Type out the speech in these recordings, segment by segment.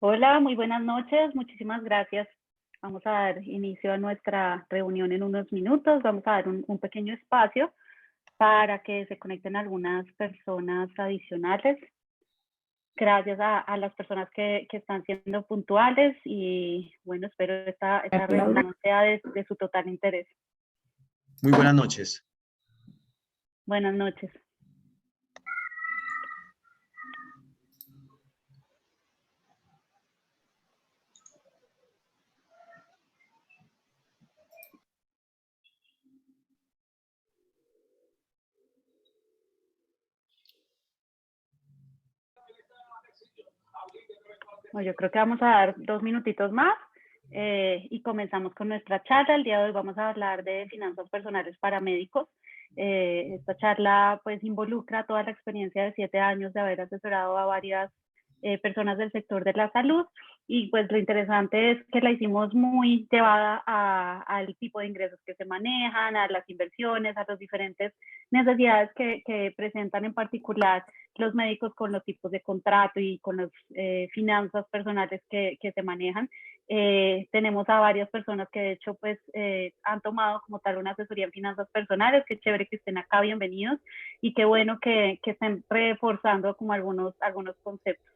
Hola, muy buenas noches. Muchísimas gracias. Vamos a dar inicio a nuestra reunión en unos minutos. Vamos a dar un pequeño espacio para que se conecten algunas personas adicionales. Gracias a las personas que están siendo puntuales y bueno, espero esta Laura. reunión sea de su total interés. Muy buenas noches. Buenas noches. Bueno, yo creo que vamos a dar 2 minutitos más y comenzamos con nuestra charla. El día de hoy vamos a hablar de finanzas personales para médicos. Esta charla pues involucra toda la experiencia de 7 años de haber asesorado a varias personas del sector de la salud y pues lo interesante es que la hicimos muy llevada al tipo de ingresos que se manejan, a las inversiones, a las diferentes necesidades que presentan en particular los médicos con los tipos de contrato y con las finanzas personales que se manejan. Tenemos a varias personas que de hecho pues han tomado como tal una asesoría en finanzas personales. Qué chévere que estén acá, bienvenidos, y qué bueno que estén reforzando como algunos conceptos.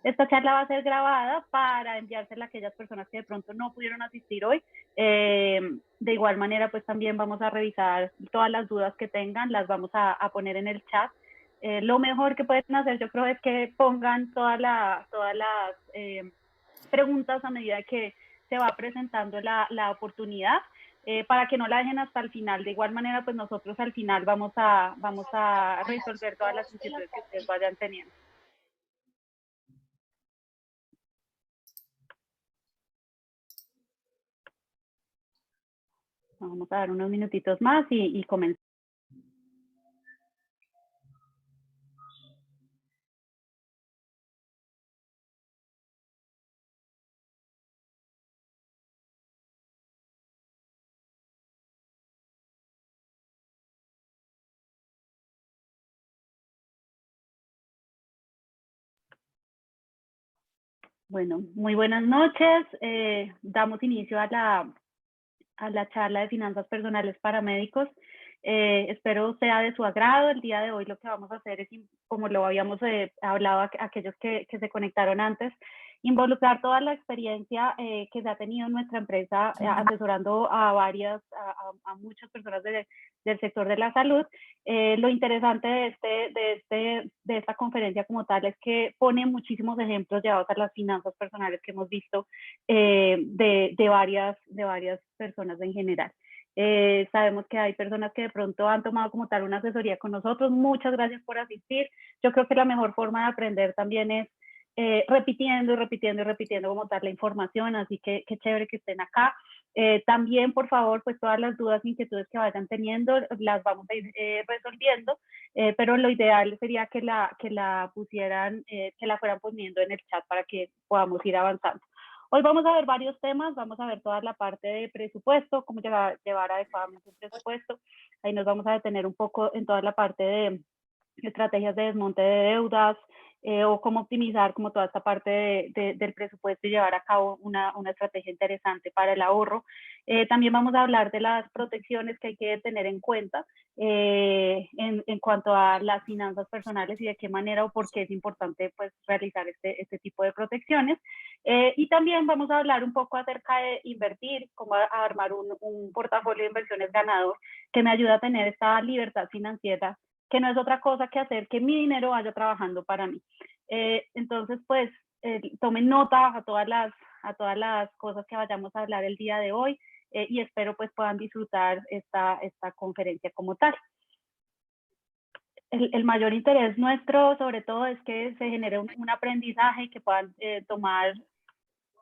Esta charla va a ser grabada para enviársela a aquellas personas que de pronto no pudieron asistir hoy. De igual manera, pues también vamos a revisar todas las dudas que tengan, las vamos a poner en el chat. Lo mejor que pueden hacer, yo creo, es que pongan todas las preguntas a medida que se va presentando la oportunidad, para que no la dejen hasta el final. De igual manera, pues nosotros al final vamos a resolver todas las inquietudes que ustedes vayan teniendo. Vamos a dar unos minutitos más y comenzamos. Bueno, muy buenas noches. Damos inicio a la charla de finanzas personales para médicos. Espero sea de su agrado. El día de hoy lo que vamos a hacer es, como lo habíamos hablado a aquellos que se conectaron antes, involucrar toda la experiencia que se ha tenido en nuestra empresa asesorando a muchas personas del sector de la salud. Lo interesante de esta conferencia como tal es que pone muchísimos ejemplos llevados a las finanzas personales que hemos visto de varias personas en general. Sabemos que hay personas que de pronto han tomado como tal una asesoría con nosotros. Muchas gracias por asistir. Yo creo que la mejor forma de aprender también es repitiendo y repitiendo y repitiendo como tal la información, así que qué chévere que estén acá. También, por favor, pues todas las dudas e inquietudes que vayan teniendo las vamos a ir resolviendo, pero lo ideal sería que la pusieran, que la fueran poniendo en el chat para que podamos ir avanzando. Hoy vamos a ver varios temas, vamos a ver toda la parte de presupuesto, cómo llevar adecuadamente un presupuesto. Ahí nos vamos a detener un poco en toda la parte de estrategias de desmonte de deudas, o cómo optimizar como toda esta parte del presupuesto y llevar a cabo una estrategia interesante para el ahorro. También vamos a hablar de las protecciones que hay que tener en cuenta en cuanto a las finanzas personales y de qué manera o por qué es importante pues realizar este tipo de protecciones. Y también vamos a hablar un poco acerca de invertir, cómo armar un portafolio de inversiones ganador que me ayuda a tener esta libertad financiera, que no es otra cosa que hacer que mi dinero vaya trabajando para mí. Entonces, pues, tomen nota a todas las cosas que vayamos a hablar el día de hoy, y espero pues puedan disfrutar esta conferencia como tal. El mayor interés nuestro, sobre todo, es que se genere un aprendizaje y que puedan tomar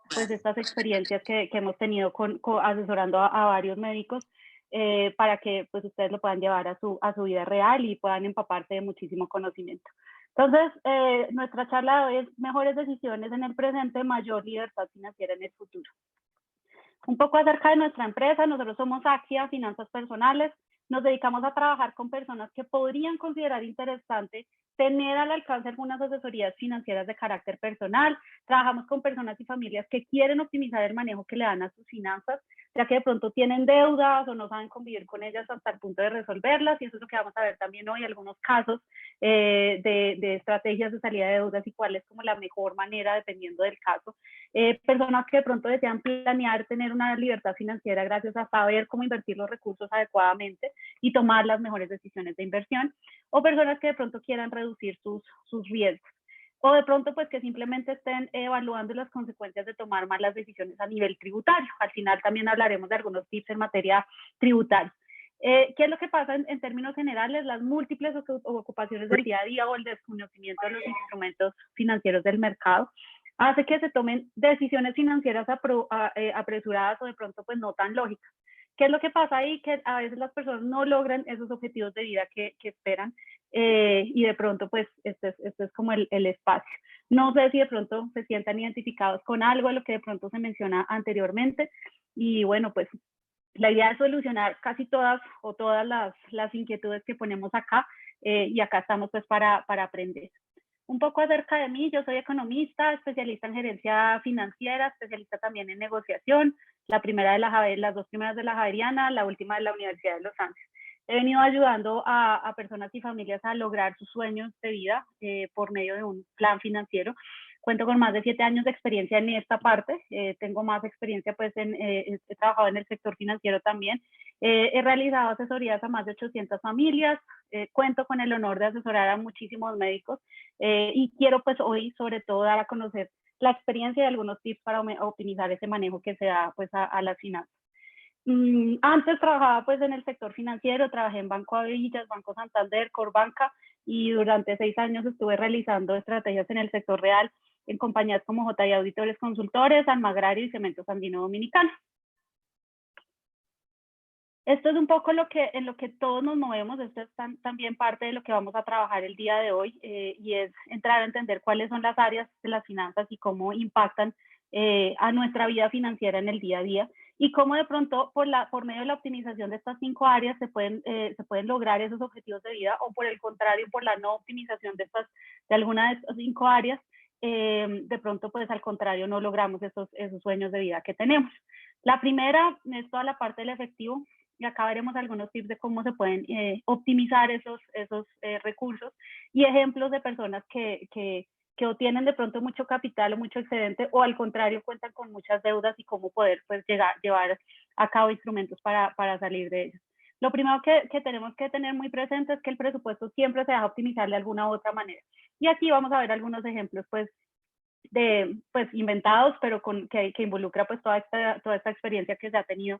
pues estas experiencias que hemos tenido asesorando a varios médicos, para que pues ustedes lo puedan llevar a su vida real y puedan empaparse de muchísimo conocimiento. Entonces, nuestra charla de hoy es mejores decisiones en el presente, mayor libertad financiera en el futuro. Un poco acerca de nuestra empresa. Nosotros somos Axia Finanzas Personales. Nos dedicamos a trabajar con personas que podrían considerar interesante tener al alcance algunas asesorías financieras de carácter personal. Trabajamos con personas y familias que quieren optimizar el manejo que le dan a sus finanzas, ya que de pronto tienen deudas o no saben convivir con ellas hasta el punto de resolverlas, y eso es lo que vamos a ver también hoy, algunos casos de estrategias de salida de deudas y cuál es como la mejor manera dependiendo del caso. Personas que de pronto desean planear tener una libertad financiera gracias a saber cómo invertir los recursos adecuadamente y tomar las mejores decisiones de inversión, o personas que de pronto quieran reducir sus riesgos, o de pronto pues que simplemente estén evaluando las consecuencias de tomar malas decisiones a nivel tributario. Al final también hablaremos de algunos tips en materia tributaria. ¿Qué es lo que pasa en términos generales? Las múltiples ocupaciones del día a día o el desconocimiento de los instrumentos financieros del mercado hace que se tomen decisiones financieras apresuradas o de pronto pues no tan lógicas. ¿Qué es lo que pasa ahí? Que a veces las personas no logran esos objetivos de vida que esperan, y de pronto pues este es como el espacio. No sé si de pronto se sientan identificados con algo de lo que de pronto se menciona anteriormente, y bueno, pues la idea es solucionar casi todas las inquietudes que ponemos acá, y acá estamos pues para aprender. Un poco acerca de mí: yo soy economista, especialista en gerencia financiera, especialista también en negociación, las dos primeras de la Javeriana, la última de la Universidad de los Andes. He venido ayudando a personas y familias a lograr sus sueños de vida por medio de un plan financiero. Cuento con más de 7 años de experiencia en esta parte. Tengo más experiencia, pues, he trabajado en el sector financiero también. He realizado asesorías a más de 800 familias. Cuento con el honor de asesorar a muchísimos médicos, y quiero, pues, hoy sobre todo dar a conocer la experiencia y algunos tips para optimizar ese manejo que se da, pues, a las finanzas. Antes trabajaba pues en el sector financiero, trabajé en Banco Avillas, Banco Santander, Corbanca, y durante 6 años estuve realizando estrategias en el sector real en compañías como J.I. Auditores Consultores, Almagrario y Cementos Andino Dominicano. Esto es un poco en lo que todos nos movemos. Esto es también parte de lo que vamos a trabajar el día de hoy, y es entrar a entender cuáles son las áreas de las finanzas y cómo impactan a nuestra vida financiera en el día a día, y cómo de pronto por medio de la optimización de estas 5 áreas se pueden lograr esos objetivos de vida, o por el contrario, por la no optimización de alguna de estas 5 áreas, de pronto pues al contrario no logramos esos sueños de vida que tenemos. La primera es toda la parte del efectivo, y acá veremos algunos tips de cómo se pueden optimizar esos recursos, y ejemplos de personas que o tienen de pronto mucho capital o mucho excedente, o al contrario cuentan con muchas deudas, y cómo poder pues llevar a cabo instrumentos para salir de ellos. Lo primero que tenemos que tener muy presente es que el presupuesto siempre se deja optimizar de alguna u otra manera, y aquí vamos a ver algunos ejemplos pues inventados, pero que involucra pues toda esta experiencia que se ha tenido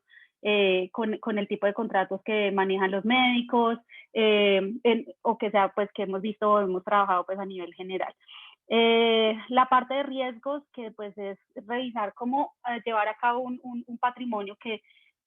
con el tipo de contratos que manejan los médicos, o que sea pues que hemos visto o hemos trabajado pues a nivel general. La parte de riesgos, que pues es revisar cómo llevar a cabo un patrimonio que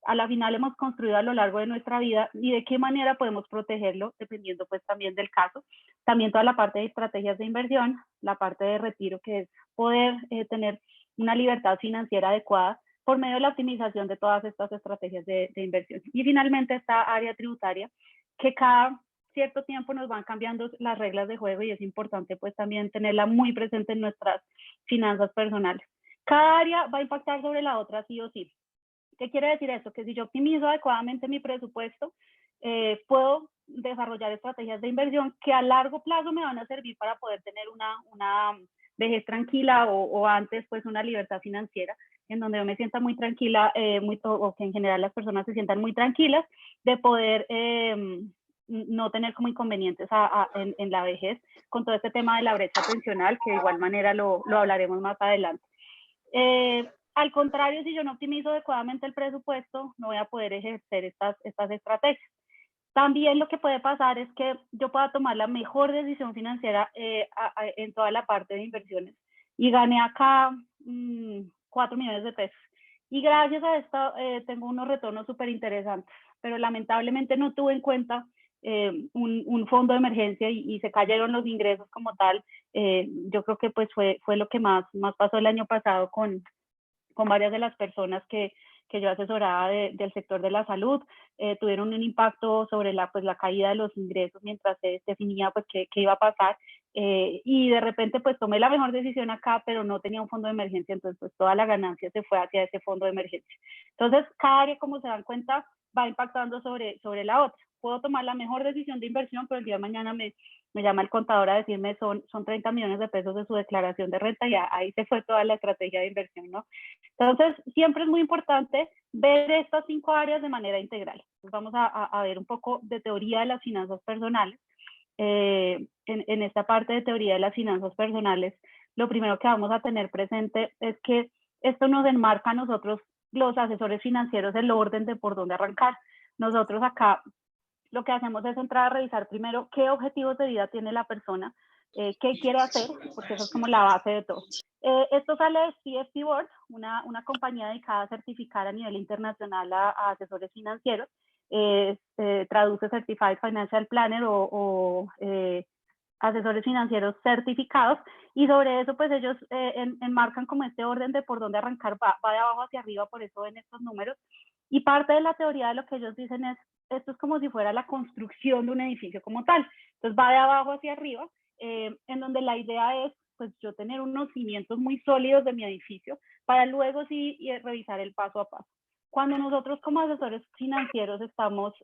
a la final hemos construido a lo largo de nuestra vida, y de qué manera podemos protegerlo dependiendo pues también del caso. También toda la parte de estrategias de inversión, la parte de retiro, que es poder tener una libertad financiera adecuada por medio de la optimización de todas estas estrategias de inversión. Y finalmente esta área tributaria, que cada cierto tiempo nos van cambiando las reglas de juego, y es importante pues también tenerla muy presente en nuestras finanzas personales. Cada área va a impactar sobre la otra sí o sí. ¿Qué quiere decir esto? Que si yo optimizo adecuadamente mi presupuesto, puedo desarrollar estrategias de inversión que a largo plazo me van a servir para poder tener una vejez tranquila, o antes pues una libertad financiera, en donde yo me sienta muy tranquila, o que en general las personas se sientan muy tranquilas de poder no tener como inconvenientes en la vejez, con todo este tema de la brecha pensional, que de igual manera lo hablaremos más adelante. Al contrario, si yo no optimizo adecuadamente el presupuesto, no voy a poder ejercer estas estrategias. También lo que puede pasar es que yo pueda tomar la mejor decisión financiera en toda la parte de inversiones, y gane acá 4 millones de pesos. Y gracias a esto tengo unos retornos súper interesantes, pero lamentablemente no tuve en cuenta un fondo de emergencia, y se cayeron los ingresos como tal. Yo creo que pues fue lo que más pasó el año pasado con varias de las personas que que yo asesoraba del sector de la salud, tuvieron un impacto sobre la caída de los ingresos mientras se definía pues qué iba a pasar. Y de repente pues tomé la mejor decisión acá, pero no tenía un fondo de emergencia, entonces pues toda la ganancia se fue hacia ese fondo de emergencia. Entonces cada área, como se dan cuenta, va impactando sobre la otra. Puedo tomar la mejor decisión de inversión, pero el día de mañana me llama el contador a decirme son 30 millones de pesos de su declaración de renta y ahí se fue toda la estrategia de inversión, ¿no? Entonces, siempre es muy importante ver estas 5 áreas de manera integral. Entonces, vamos a ver un poco de teoría de las finanzas personales. En esta parte de teoría de las finanzas personales, lo primero que vamos a tener presente es que esto nos enmarca a nosotros, los asesores financieros, el orden de por dónde arrancar. Nosotros acá lo que hacemos es entrar a revisar primero qué objetivos de vida tiene la persona, qué quiere hacer, porque eso es como la base de todo. Esto sale de CFP Board, una compañía dedicada a certificar a nivel internacional a asesores financieros. Traduce Certified Financial Planner o asesores financieros certificados, y sobre eso pues ellos enmarcan como este orden de por dónde arrancar, va de abajo hacia arriba, por eso ven estos números. Y parte de la teoría de lo que ellos dicen es, esto es como si fuera la construcción de un edificio como tal. Entonces va de abajo hacia arriba, en donde la idea es pues yo tener unos cimientos muy sólidos de mi edificio para luego sí revisar el paso a paso. Cuando nosotros como asesores financieros estamos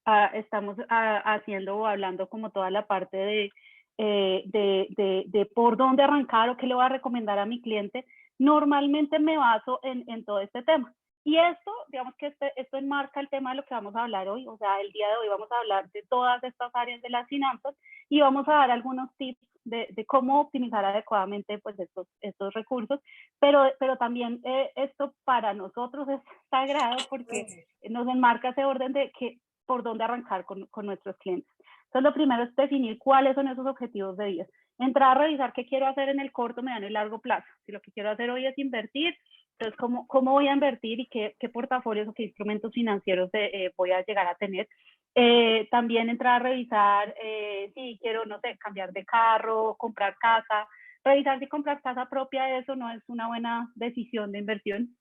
haciendo o hablando como toda la parte de por dónde arrancar o qué le voy a recomendar a mi cliente, normalmente me baso en todo este tema. Y esto, digamos que esto enmarca el tema de lo que vamos a hablar hoy. O sea, el día de hoy vamos a hablar de todas estas áreas de las finanzas y vamos a dar algunos tips de cómo optimizar adecuadamente pues estos recursos, pero también esto para nosotros es sagrado porque nos enmarca ese orden de que por dónde arrancar con nuestros clientes. Entonces, lo primero es definir cuáles son esos objetivos de vida. Entrar a revisar qué quiero hacer en el corto, mediano y largo plazo. Si lo que quiero hacer hoy es invertir, entonces, ¿cómo voy a invertir y qué portafolios o qué instrumentos financieros voy a llegar a tener? También entrar a revisar si quiero, no sé, cambiar de carro, comprar casa. Revisar si comprar casa propia, eso no es una buena decisión de inversión.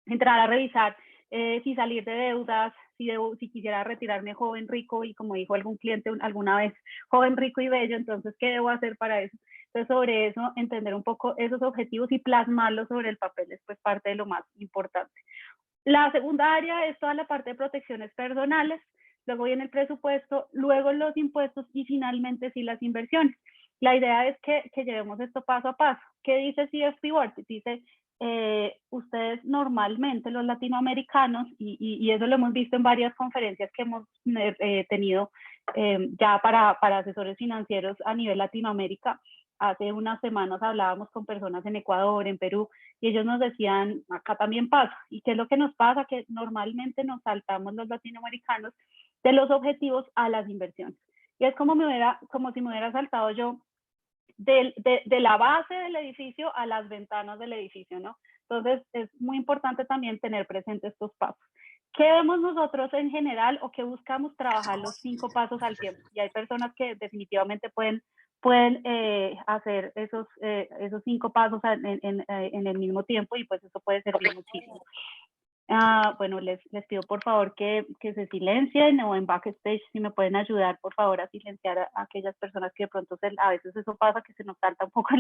Entrar a revisar si salir de deudas, si quisiera retirarme joven, rico, y como dijo algún cliente alguna vez, joven, rico y bello, entonces, ¿qué debo hacer para eso? Entonces, sobre eso, entender un poco esos objetivos y plasmarlos sobre el papel es pues parte de lo más importante. La segunda área es toda la parte de protecciones personales, luego viene el presupuesto, luego los impuestos y finalmente sí las inversiones. La idea es que llevemos esto paso a paso. ¿Qué dice CFP Board? Dice, ustedes normalmente, los latinoamericanos, y eso lo hemos visto en varias conferencias que hemos tenido ya para asesores financieros a nivel Latinoamérica. Hace unas semanas hablábamos con personas en Ecuador, en Perú, y ellos nos decían, acá también pasa. ¿Y qué es lo que nos pasa? Que normalmente nos saltamos los latinoamericanos de los objetivos a las inversiones. Y es como si me hubiera saltado yo de la base del edificio a las ventanas del edificio, ¿no? Entonces, es muy importante también tener presente estos pasos. ¿Qué vemos nosotros en general o qué buscamos? Trabajar los 5 pasos al tiempo. Y hay personas que definitivamente pueden hacer esos 5 pasos en el mismo tiempo, y pues eso puede servir muchísimo. Bueno, les pido por favor que se silencien, o en backstage si me pueden ayudar por favor a silenciar a aquellas personas que de pronto a veces eso pasa, que se nos salta un poco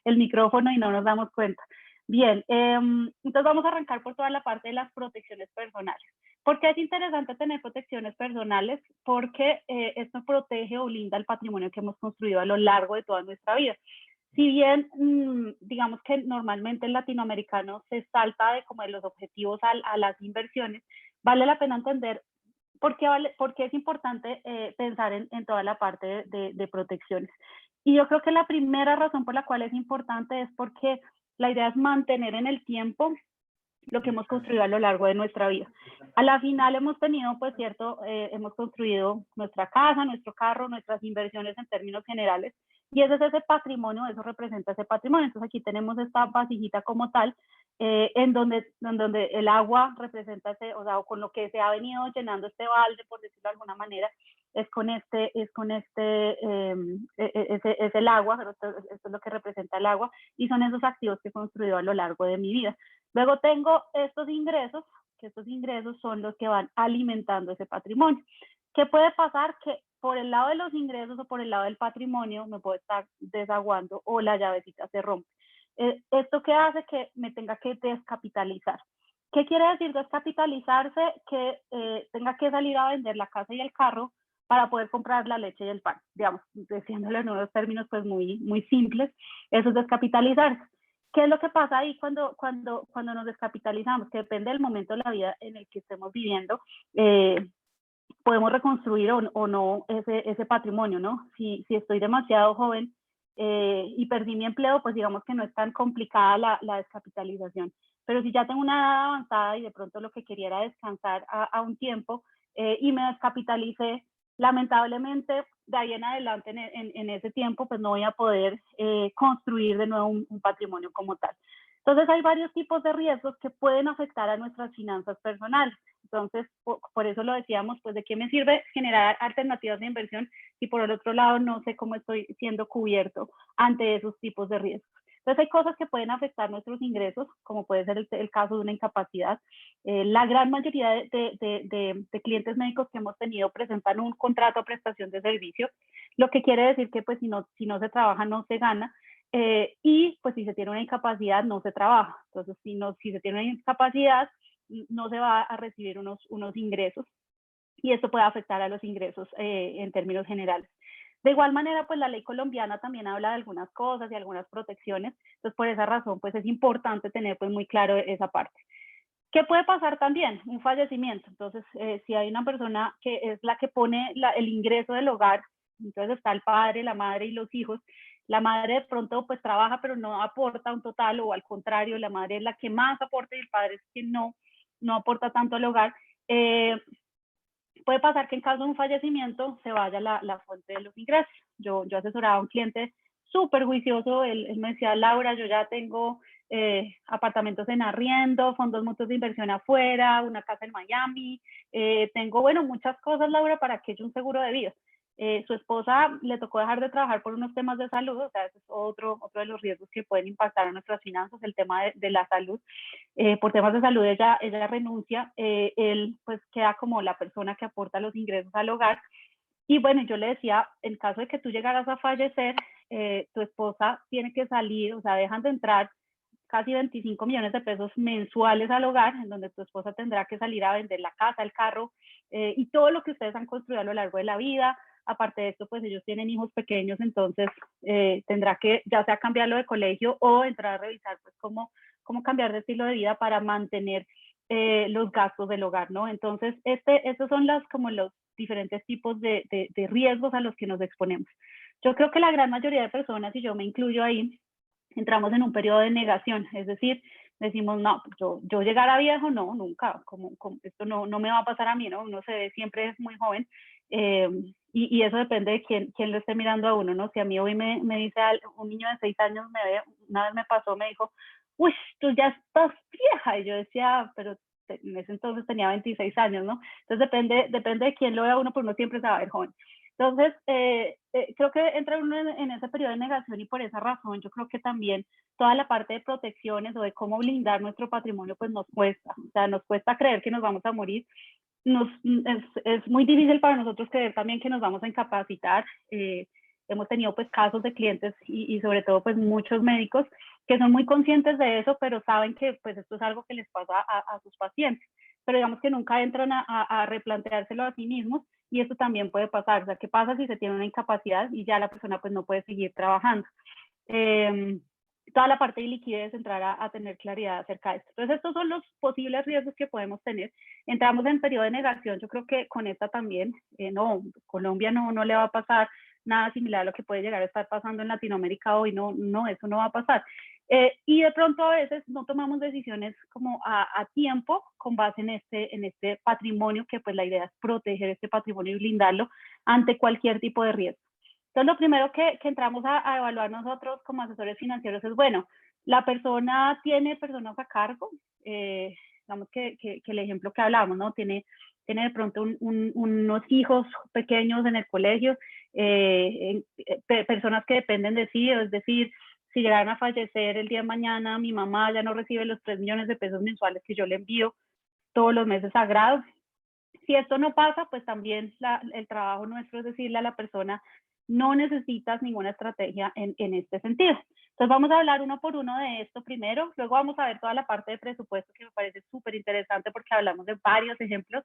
el micrófono y no nos damos cuenta. Bien, entonces vamos a arrancar por toda la parte de las protecciones personales. ¿Por qué es interesante tener protecciones personales? Porque esto protege o blinda el patrimonio que hemos construido a lo largo de toda nuestra vida. Si bien, digamos que normalmente el latinoamericano se salta de como de los objetivos a las inversiones, vale la pena entender por qué es importante pensar en toda la parte de protecciones. Y yo creo que la primera razón por la cual es importante es porque la idea es mantener en el tiempo lo que hemos construido a lo largo de nuestra vida. A la final hemos tenido, pues cierto, hemos construido nuestra casa, nuestro carro, nuestras inversiones en términos generales, y ese es ese patrimonio, eso representa ese patrimonio. Entonces aquí tenemos esta vasijita como tal, en donde el agua representa o sea, o con lo que se ha venido llenando este balde, por decirlo de alguna manera, es el agua, esto es lo que representa el agua, y son esos activos que he construido a lo largo de mi vida. Luego tengo estos ingresos, que estos ingresos son los que van alimentando ese patrimonio. ¿Qué puede pasar? Que por el lado de los ingresos o por el lado del patrimonio me puedo estar desaguando o la llavecita se rompe. ¿Esto qué hace? Que me tenga que descapitalizar. ¿Qué quiere decir descapitalizarse? Que tenga que salir a vender la casa y el carro para poder comprar la leche y el pan. Digamos, diciéndolo en unos términos pues muy simples, eso es descapitalizarse. ¿Qué es lo que pasa ahí cuando nos descapitalizamos? Que depende del momento de la vida en el que estemos viviendo, podemos reconstruir o no ese patrimonio, ¿no? Si estoy demasiado joven y perdí mi empleo, pues digamos que no es tan complicada la descapitalización. Pero si ya tengo una edad avanzada y de pronto lo que quería era descansar a un tiempo y me descapitalicé, lamentablemente de ahí en adelante en ese tiempo pues no voy a poder construir de nuevo un patrimonio como tal. Entonces hay varios tipos de riesgos que pueden afectar a nuestras finanzas personales. Entonces, por eso lo decíamos, pues de qué me sirve generar alternativas de inversión si por el otro lado no sé cómo estoy siendo cubierto ante esos tipos de riesgos. Entonces hay cosas que pueden afectar nuestros ingresos, como puede ser el caso de una incapacidad. La gran mayoría de clientes médicos que hemos tenido presentan un contrato o prestación de servicio, lo que quiere decir que pues si no se trabaja no se gana. Y pues si se tiene una incapacidad no se trabaja. Entonces si se tiene una incapacidad no se va a recibir unos ingresos y esto puede afectar a los ingresos en términos generales. De igual manera, pues la ley colombiana también habla de algunas cosas y algunas protecciones, entonces por esa razón pues es importante tener pues muy claro esa parte. ¿Qué puede pasar también? Un fallecimiento. Entonces, si hay una persona que es la que pone el ingreso del hogar, entonces está el padre, la madre y los hijos, la madre de pronto pues trabaja pero no aporta un total o al contrario, la madre es la que más aporta y el padre es quien no aporta tanto al hogar. Puede pasar que en caso de un fallecimiento se vaya la fuente de los ingresos. Yo asesoraba a un cliente súper juicioso, él me decía, Laura, yo ya tengo apartamentos en arriendo, fondos mutuos de inversión afuera, una casa en Miami, tengo, bueno, muchas cosas, Laura, para que haya un seguro de vida. Su esposa le tocó dejar de trabajar por unos temas de salud, o sea, ese es otro de los riesgos que pueden impactar a nuestras finanzas, el tema de la salud. Por temas de salud ella renuncia, él pues queda como la persona que aporta los ingresos al hogar. Y bueno, yo le decía, en caso de que tú llegaras a fallecer, tu esposa tiene que salir, o sea, dejan de entrar casi 25 millones de pesos mensuales al hogar, en donde tu esposa tendrá que salir a vender la casa, el carro y todo lo que ustedes han construido a lo largo de la vida. Aparte de esto, pues ellos tienen hijos pequeños, entonces tendrá que ya sea cambiarlo de colegio o entrar a revisar pues cómo cambiar de estilo de vida para mantener los gastos del hogar, ¿no? Entonces, estos son como los diferentes tipos de riesgos a los que nos exponemos. Yo creo que la gran mayoría de personas, y yo me incluyo ahí, entramos en un periodo de negación, es decir, decimos, no, yo llegar a viejo, no, nunca, como esto no me va a pasar a mí, ¿no? Uno se ve siempre muy joven y eso depende de quién lo esté mirando a uno, ¿no? Si a mí hoy me dice un niño de 6 años, una vez me pasó, me dijo, uy, tú ya estás vieja, y yo decía, pero en ese entonces tenía 26 años, ¿no? Entonces depende de quién lo vea uno, pues uno siempre se va a ver joven. Entonces, creo que entra uno en ese periodo de negación y por esa razón yo creo que también toda la parte de protecciones o de cómo blindar nuestro patrimonio pues nos cuesta, o sea, nos cuesta creer que nos vamos a morir, es muy difícil para nosotros creer también que nos vamos a incapacitar. Hemos tenido pues casos de clientes y sobre todo pues muchos médicos que son muy conscientes de eso, pero saben que pues esto es algo que les pasa a sus pacientes, pero digamos que nunca entran a replanteárselo a sí mismos y esto también puede pasar. O sea, ¿qué pasa si se tiene una incapacidad y ya la persona pues no puede seguir trabajando? Toda la parte de liquidez, entrar a tener claridad acerca de esto. Entonces, estos son los posibles riesgos que podemos tener. Entramos en periodo de negación, yo creo que con esta también, no, Colombia no le va a pasar nada similar a lo que puede llegar a estar pasando en Latinoamérica hoy, no, eso no va a pasar. Y de pronto a veces no tomamos decisiones como a tiempo con base en este patrimonio, que pues la idea es proteger este patrimonio y blindarlo ante cualquier tipo de riesgo. Entonces, lo primero que entramos a evaluar nosotros como asesores financieros es, bueno, la persona tiene personas a cargo, digamos que el ejemplo que hablábamos, ¿no? Tiene de pronto unos hijos pequeños en el colegio, personas que dependen de sí, es decir, si llegaran a fallecer el día de mañana, mi mamá ya no recibe los 3 millones de pesos mensuales que yo le envío todos los meses a grado. Si esto no pasa, pues también el trabajo nuestro es decirle a la persona, no necesitas ninguna estrategia en este sentido. Entonces vamos a hablar uno por uno de esto primero, luego vamos a ver toda la parte de presupuesto que me parece súper interesante porque hablamos de varios ejemplos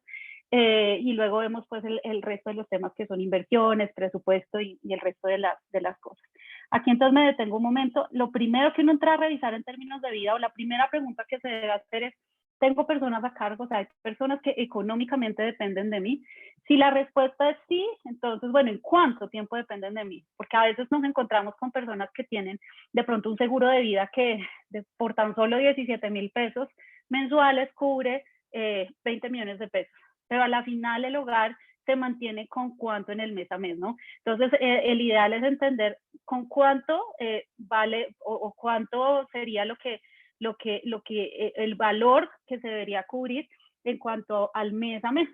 y luego vemos pues el resto de los temas que son inversiones, presupuesto y el resto de las cosas. Aquí entonces me detengo un momento. Lo primero que uno entra a revisar en términos de vida o la primera pregunta que se debe hacer es, ¿tengo personas a cargo? O sea, hay personas que económicamente dependen de mí. Si la respuesta es sí, entonces, bueno, ¿en cuánto tiempo dependen de mí? Porque a veces nos encontramos con personas que tienen de pronto un seguro de vida que por tan solo 17,000 pesos mensuales cubre 20 millones de pesos. Pero a la final el hogar se mantiene con cuánto en el mes a mes, ¿no? Entonces, el ideal es entender con cuánto vale o cuánto sería el valor que se debería cubrir en cuanto al mes a mes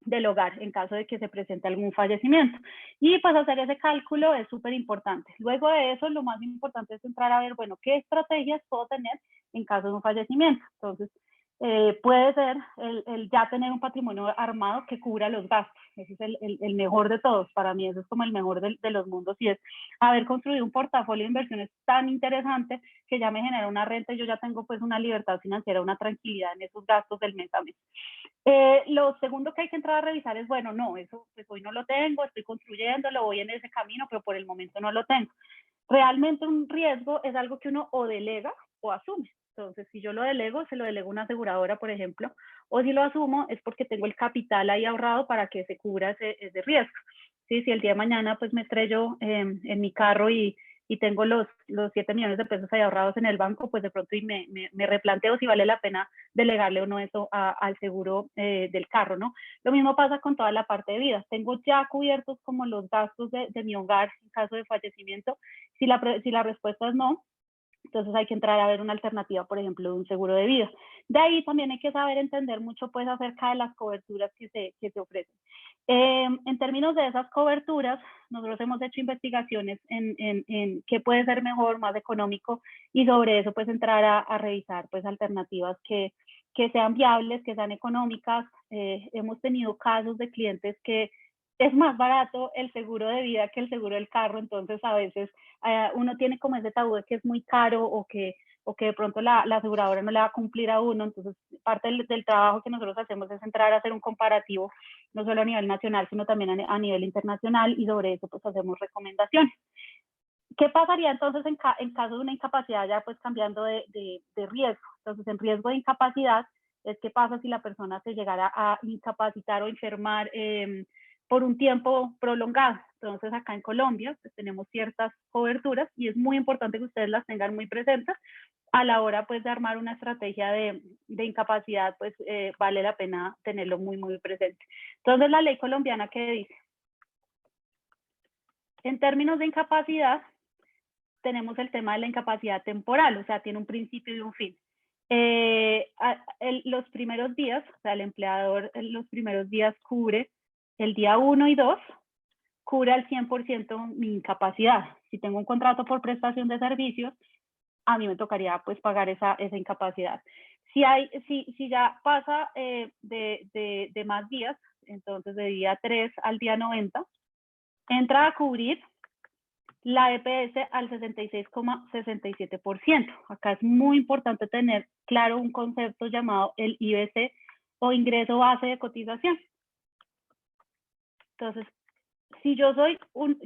del hogar en caso de que se presente algún fallecimiento. Y pues hacer ese cálculo es súper importante. Luego de eso, lo más importante es entrar a ver, bueno, ¿qué estrategias puedo tener en caso de un fallecimiento? Entonces, puede ser el ya tener un patrimonio armado que cubra los gastos. Ese es el mejor de todos. Para mí eso es como el mejor de los mundos y es haber construido un portafolio de inversiones tan interesante que ya me genera una renta y yo ya tengo pues una libertad financiera, una tranquilidad en esos gastos del mes a mes. Lo segundo que hay que entrar a revisar es, bueno, no, eso pues hoy no lo tengo, estoy construyéndolo, voy en ese camino, pero por el momento no lo tengo. Realmente un riesgo es algo que uno o delega o asume. Entonces, si yo lo delego, se lo delego a una aseguradora, por ejemplo, o si lo asumo es porque tengo el capital ahí ahorrado para que se cubra ese riesgo. ¿Sí? Si el día de mañana pues me estrello en mi carro y tengo los 7 millones de pesos ahí ahorrados en el banco, pues de pronto y me replanteo si vale la pena delegarle o no eso al seguro del carro, ¿no? Lo mismo pasa con toda la parte de vida. Tengo ya cubiertos como los gastos de mi hogar en caso de fallecimiento. Si la respuesta es no, entonces hay que entrar a ver una alternativa, por ejemplo, de un seguro de vida. De ahí también hay que saber entender mucho pues acerca de las coberturas que se ofrecen. En términos de esas coberturas, nosotros hemos hecho investigaciones en qué puede ser mejor, más económico, y sobre eso pues entrar a revisar pues alternativas que sean viables, que sean económicas. Hemos tenido casos de clientes que es más barato el seguro de vida que el seguro del carro, entonces a veces uno tiene como ese tabú de que es muy caro o que de pronto la aseguradora no le va a cumplir a uno. Entonces, parte del trabajo que nosotros hacemos es entrar a hacer un comparativo, no solo a nivel nacional, sino también a nivel internacional, y sobre eso pues hacemos recomendaciones. ¿Qué pasaría entonces en caso de una incapacidad, ya pues cambiando de riesgo? Entonces, en riesgo de incapacidad, es qué pasa si la persona se llegara a incapacitar o enfermar por un tiempo prolongado. Entonces, acá en Colombia pues, tenemos ciertas coberturas y es muy importante que ustedes las tengan muy presentes a la hora pues de armar una estrategia de incapacidad, pues vale la pena tenerlo muy, muy presente. Entonces, la ley colombiana, ¿qué dice? En términos de incapacidad, tenemos el tema de la incapacidad temporal, o sea, tiene un principio y un fin. Los primeros días, o sea, el empleador los primeros días cubre el día 1 y 2, cubre al 100% mi incapacidad. Si tengo un contrato por prestación de servicios, a mí me tocaría pues pagar esa incapacidad. Si ya pasa de más días, entonces de día 3 al día 90, entra a cubrir la EPS al 66,67%. Acá es muy importante tener claro un concepto llamado el IBC o ingreso base de cotización. Entonces, si yo soy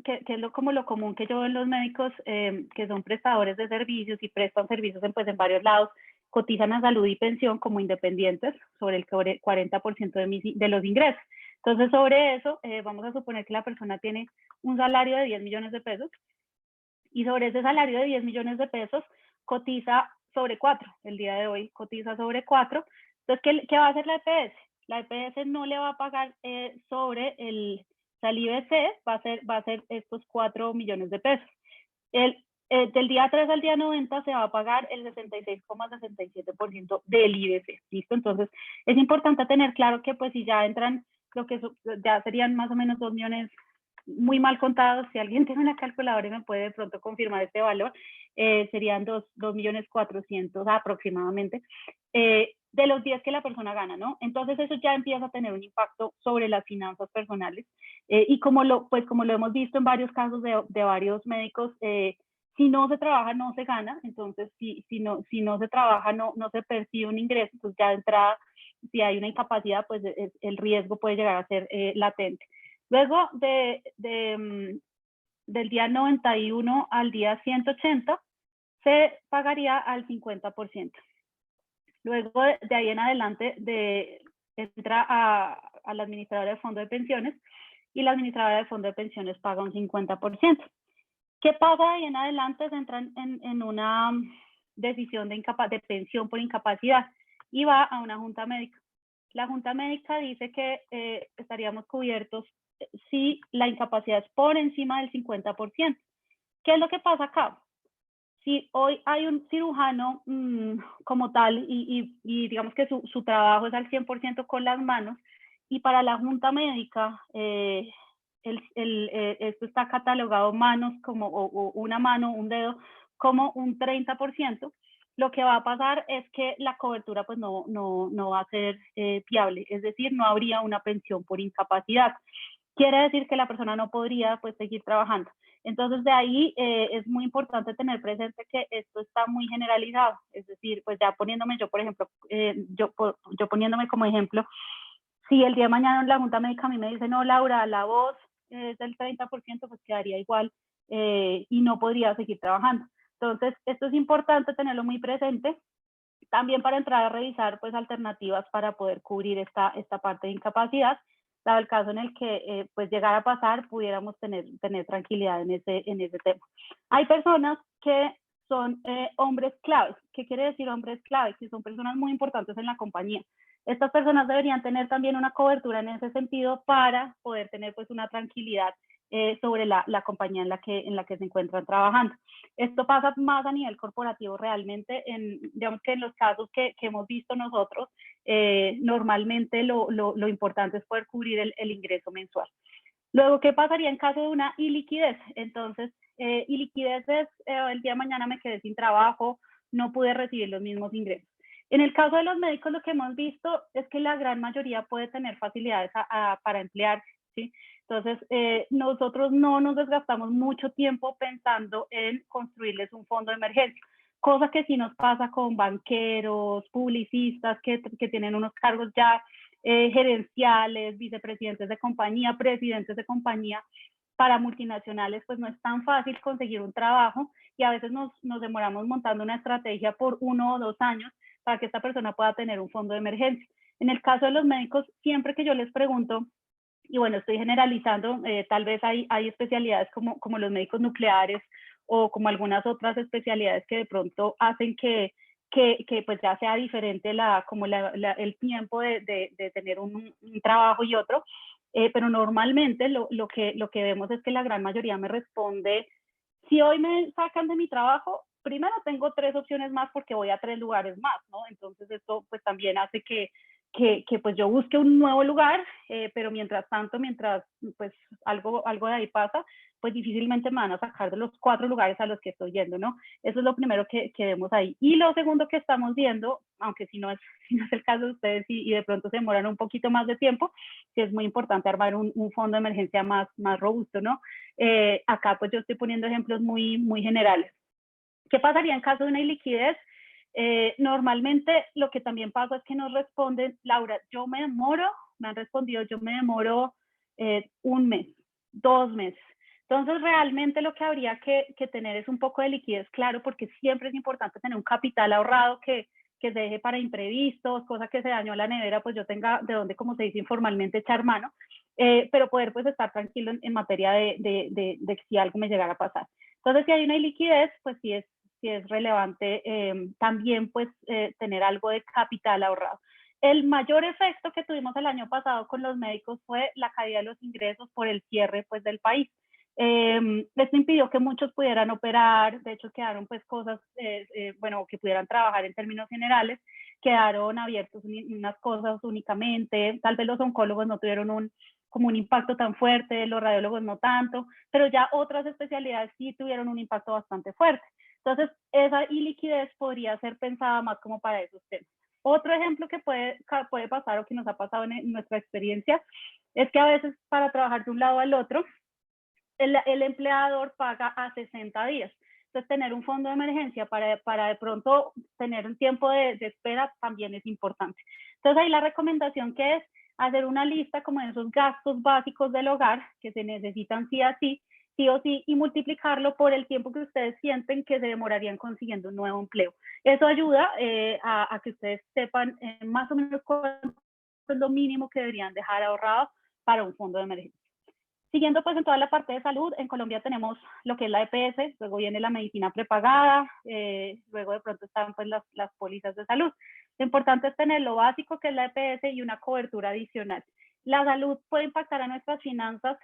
que es como lo común que yo veo en los médicos que son prestadores de servicios y prestan servicios en varios lados, cotizan a salud y pensión como independientes sobre el 40% de los ingresos. Entonces, sobre eso, vamos a suponer que la persona tiene un salario de 10 millones de pesos y sobre ese salario de 10 millones de pesos cotiza sobre 4. El día de hoy cotiza sobre 4. Entonces, ¿qué va a hacer la EPS? La EPS no le va a pagar sobre el IBC, va a ser estos 4 millones de pesos. Del día 3 al día 90 se va a pagar el 66,67% del IBC, ¿listo? Entonces, es importante tener claro que pues si ya entran, lo que ya serían más o menos 2 millones muy mal contados, si alguien tiene una calculadora y me puede de pronto confirmar este valor, serían 2.400.000 aproximadamente, de los 10 que la persona gana, ¿no? Entonces eso ya empieza a tener un impacto sobre las finanzas personales, y como lo hemos visto en varios casos de varios médicos, si no se trabaja, no se gana. Entonces, si no se trabaja, no se percibe un ingreso. Entonces, ya de entrada, si hay una incapacidad, pues el riesgo puede llegar a ser latente. Luego, del día 91 al día 180, se pagaría al 50%. Luego, de ahí en adelante, entra a la administradora de fondo de pensiones, y la administradora de fondo de pensiones paga un 50%. ¿Qué pasa de ahí en adelante? Se entra en una decisión de pensión por incapacidad y va a una junta médica. La junta médica dice que estaríamos cubiertos si la incapacidad es por encima del 50%. ¿Qué es lo que pasa acá? Si hoy hay un cirujano como tal y digamos que su trabajo es al 100% con las manos, y para la junta médica esto está catalogado manos como o una mano, un dedo, como un 30%, lo que va a pasar es que la cobertura pues no va a ser viable, es decir, no habría una pensión por incapacidad. Quiere decir que la persona no podría pues seguir trabajando. Entonces, de ahí es muy importante tener presente que esto está muy generalizado. Es decir, pues ya poniéndome yo, por ejemplo, yo poniéndome como ejemplo, si el día de mañana en la junta médica a mí me dice, no, Laura, la voz es del 30%, pues quedaría igual y no podría seguir trabajando. Entonces, esto es importante tenerlo muy presente, también para entrar a revisar pues alternativas para poder cubrir esta parte de incapacidad, dado el caso en el que pues llegara a pasar, pudiéramos tener tranquilidad en ese tema. Hay personas que son hombres claves. ¿Qué quiere decir hombres claves? Que son personas muy importantes en la compañía. Estas personas deberían tener también una cobertura en ese sentido para poder tener pues una tranquilidad sobre la compañía en la que se encuentran trabajando. Esto pasa más a nivel corporativo realmente, digamos que en los casos que hemos visto nosotros, normalmente lo importante es poder cubrir el ingreso mensual. Luego, ¿qué pasaría en caso de una iliquidez? Entonces, iliquidez es el día de mañana me quedé sin trabajo, no pude recibir los mismos ingresos. En el caso de los médicos, lo que hemos visto es que la gran mayoría puede tener facilidades para emplearse, ¿sí? Entonces, nosotros no nos desgastamos mucho tiempo pensando en construirles un fondo de emergencia, cosa que sí nos pasa con banqueros, publicistas que tienen unos cargos ya gerenciales, vicepresidentes de compañía, presidentes de compañía. Para multinacionales pues no es tan fácil conseguir un trabajo, y a veces nos demoramos montando una estrategia por 1 o 2 años para que esta persona pueda tener un fondo de emergencia. En el caso de los médicos, siempre que yo les pregunto, y bueno, estoy generalizando, tal vez hay especialidades como los médicos nucleares o como algunas otras especialidades que de pronto hacen que pues ya sea diferente el tiempo de tener un trabajo y otro, pero normalmente lo que vemos es que la gran mayoría me responde, si hoy me sacan de mi trabajo, primero tengo 3 opciones más porque voy a 3 lugares más, ¿no? Entonces esto pues también hace que pues yo busque un nuevo lugar, pero mientras tanto, mientras pues algo de ahí pasa, pues difícilmente me van a sacar de los 4 lugares a los que estoy yendo, ¿no? Eso es lo primero que vemos ahí. Y lo segundo que estamos viendo, aunque si no es el caso de ustedes y de pronto se demoran un poquito más de tiempo, sí es muy importante armar un fondo de emergencia más robusto, ¿no? Acá pues yo estoy poniendo ejemplos muy generales. ¿Qué pasaría en caso de una iliquidez? Normalmente lo que también pasa es que nos responden, Laura, me han respondido, yo me demoro 1 mes, 2 meses. Entonces, realmente lo que habría que tener es un poco de liquidez, claro, porque siempre es importante tener un capital ahorrado que se deje para imprevistos, cosa que se dañó la nevera, pues yo tenga de dónde, como se dice informalmente, echar mano, pero poder pues estar tranquilo en materia de si algo me llegara a pasar. Entonces, si hay una liquidez, pues sí es relevante también pues tener algo de capital ahorrado. El mayor efecto que tuvimos el año pasado con los médicos fue la caída de los ingresos por el cierre pues del país. Esto impidió que muchos pudieran operar, de hecho quedaron pues cosas, bueno, que pudieran trabajar en términos generales, quedaron abiertos unas cosas únicamente, tal vez los oncólogos no tuvieron como un impacto tan fuerte, los radiólogos no tanto, pero ya otras especialidades sí tuvieron un impacto bastante fuerte. Entonces, esa iliquidez podría ser pensada más como para esos temas. Otro ejemplo que puede pasar o que nos ha pasado en nuestra experiencia es que a veces para trabajar de un lado al otro, el empleador paga a 60 días. Entonces, tener un fondo de emergencia para de pronto tener un tiempo de espera también es importante. Entonces, ahí la recomendación que es hacer una lista como de esos gastos básicos del hogar que se necesitan sí o sí, y multiplicarlo por el tiempo que ustedes sienten que se demorarían consiguiendo un nuevo empleo. Eso ayuda a que ustedes sepan más o menos cuánto es lo mínimo que deberían dejar ahorrado para un fondo de emergencia. Siguiendo pues en toda la parte de salud, en Colombia tenemos lo que es la EPS, luego viene la medicina prepagada, luego de pronto están pues las pólizas de salud. Lo importante es tener lo básico que es la EPS y una cobertura adicional. La salud puede impactar a nuestras finanzas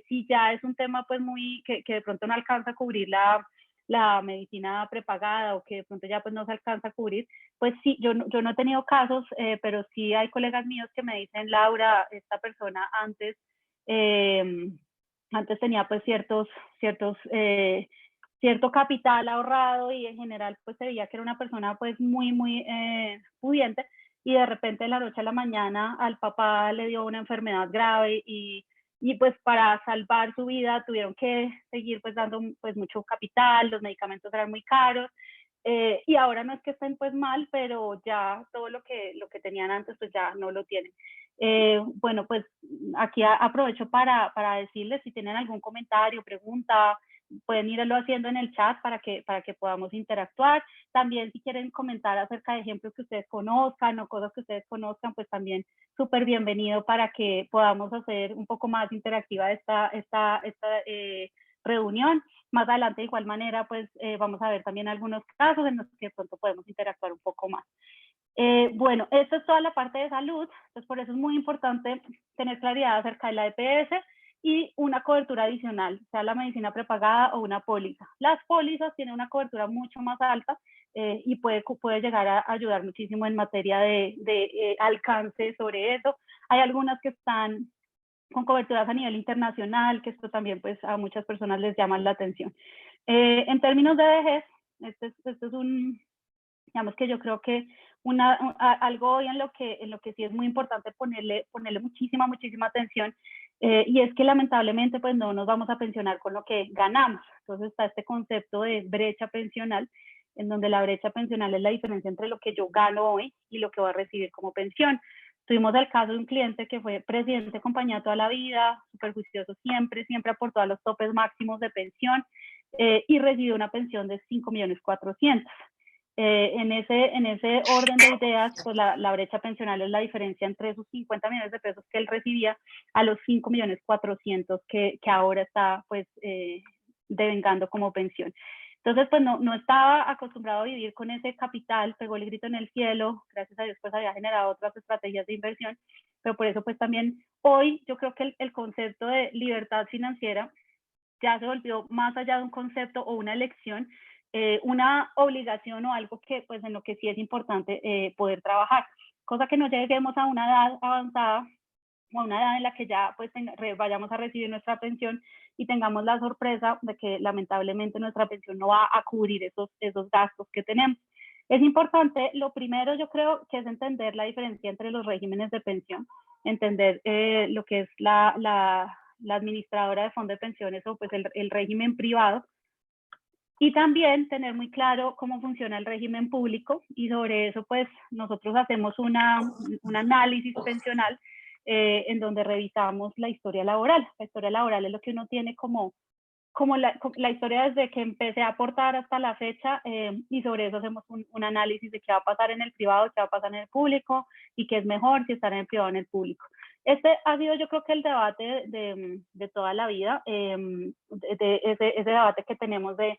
si ya es un tema pues que de pronto no alcanza a cubrir la medicina prepagada o que de pronto ya pues no se alcanza a cubrir, pues sí, yo no he tenido casos, pero sí hay colegas míos que me dicen, Laura, esta persona antes tenía pues cierto capital ahorrado y en general pues se veía que era una persona pues muy pudiente y de repente de la noche a la mañana al papá le dio una enfermedad grave y pues para salvar su vida tuvieron que seguir pues dando pues mucho capital, los medicamentos eran muy caros y ahora no es que estén pues mal, pero ya todo lo que tenían antes pues ya no lo tienen. Bueno, pues aquí aprovecho para decirles si tienen algún comentario, pregunta, pueden irlo haciendo en el chat para que podamos interactuar. También si quieren comentar acerca de ejemplos que ustedes conozcan o cosas que ustedes conozcan, pues también súper bienvenido para que podamos hacer un poco más interactiva esta reunión. Más adelante, de igual manera, pues vamos a ver también algunos casos en los que de pronto podemos interactuar un poco más. Bueno, esto es toda la parte de salud, entonces por eso es muy importante tener claridad acerca de la EPS y una cobertura adicional, sea la medicina prepagada o una póliza. Las pólizas tienen una cobertura mucho más alta y puede llegar a ayudar muchísimo en materia de alcance sobre eso. Hay algunas que están con coberturas a nivel internacional, que esto también pues a muchas personas les llama la atención. En términos de vejez, este es digamos que yo creo que algo hoy en lo que sí es muy importante ponerle muchísima atención y es que lamentablemente pues no nos vamos a pensionar con lo que ganamos. Entonces está este concepto de brecha pensional, en donde la brecha pensional es la diferencia entre lo que yo gano hoy y lo que voy a recibir como pensión. Tuvimos el caso de un cliente que fue presidente de compañía toda la vida, súper juicioso siempre aportó a los topes máximos de pensión y recibió una pensión de 5.400.000. En ese orden de ideas, pues la brecha pensional es la diferencia entre esos 50 millones de pesos que él recibía a los 5.400.000 que ahora está pues devengando como pensión. Entonces, pues no estaba acostumbrado a vivir con ese capital, pegó el grito en el cielo, gracias a Dios pues había generado otras estrategias de inversión, pero por eso pues también hoy yo creo que el concepto de libertad financiera ya se volvió más allá de un concepto o una elección, una obligación o algo que pues en lo que sí es importante poder trabajar, cosa que no lleguemos a una edad avanzada o a una edad en la que ya pues vayamos a recibir nuestra pensión y tengamos la sorpresa de que lamentablemente nuestra pensión no va a cubrir esos gastos que tenemos. Es importante, lo primero yo creo que es entender la diferencia entre los regímenes de pensión, entender lo que es la administradora de fondo de pensiones o pues el régimen privado, y también tener muy claro cómo funciona el régimen público y sobre eso pues nosotros hacemos un análisis pensional en donde revisamos la historia laboral. La historia laboral es lo que uno tiene como la historia desde que empecé a aportar hasta la fecha y sobre eso hacemos un análisis de qué va a pasar en el privado, qué va a pasar en el público y qué es mejor si estar en el privado o en el público. Este ha sido yo creo que el debate de toda la vida, ese debate que tenemos de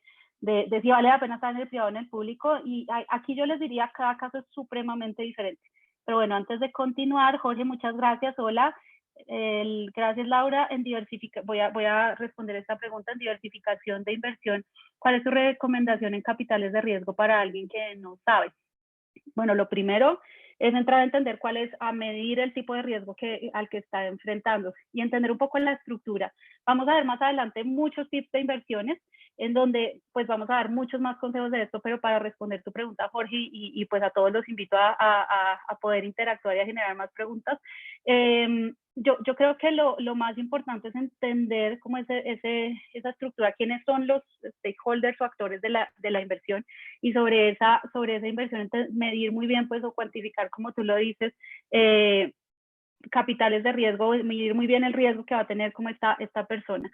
si vale la pena estar en el privado o en el público, y aquí yo les diría cada caso es supremamente diferente. Pero bueno, antes de continuar, Jorge, muchas gracias. Hola. Gracias, Laura. Voy a responder esta pregunta en diversificación de inversión. ¿Cuál es su recomendación en capitales de riesgo para alguien que no sabe? Bueno, lo primero es entrar a entender cuál es, a medir el tipo de riesgo al que está enfrentándose y entender un poco la estructura. Vamos a ver más adelante muchos tips de inversiones en donde pues vamos a dar muchos más consejos de esto, pero para responder tu pregunta, Jorge, y pues a todos los invito a poder interactuar y a generar más preguntas. Yo creo que lo más importante es entender cómo esa estructura, quiénes son los stakeholders o actores de la inversión, y sobre esa inversión medir muy bien pues o cuantificar, como tú lo dices, capitales de riesgo, medir muy bien el riesgo que va a tener como esta persona.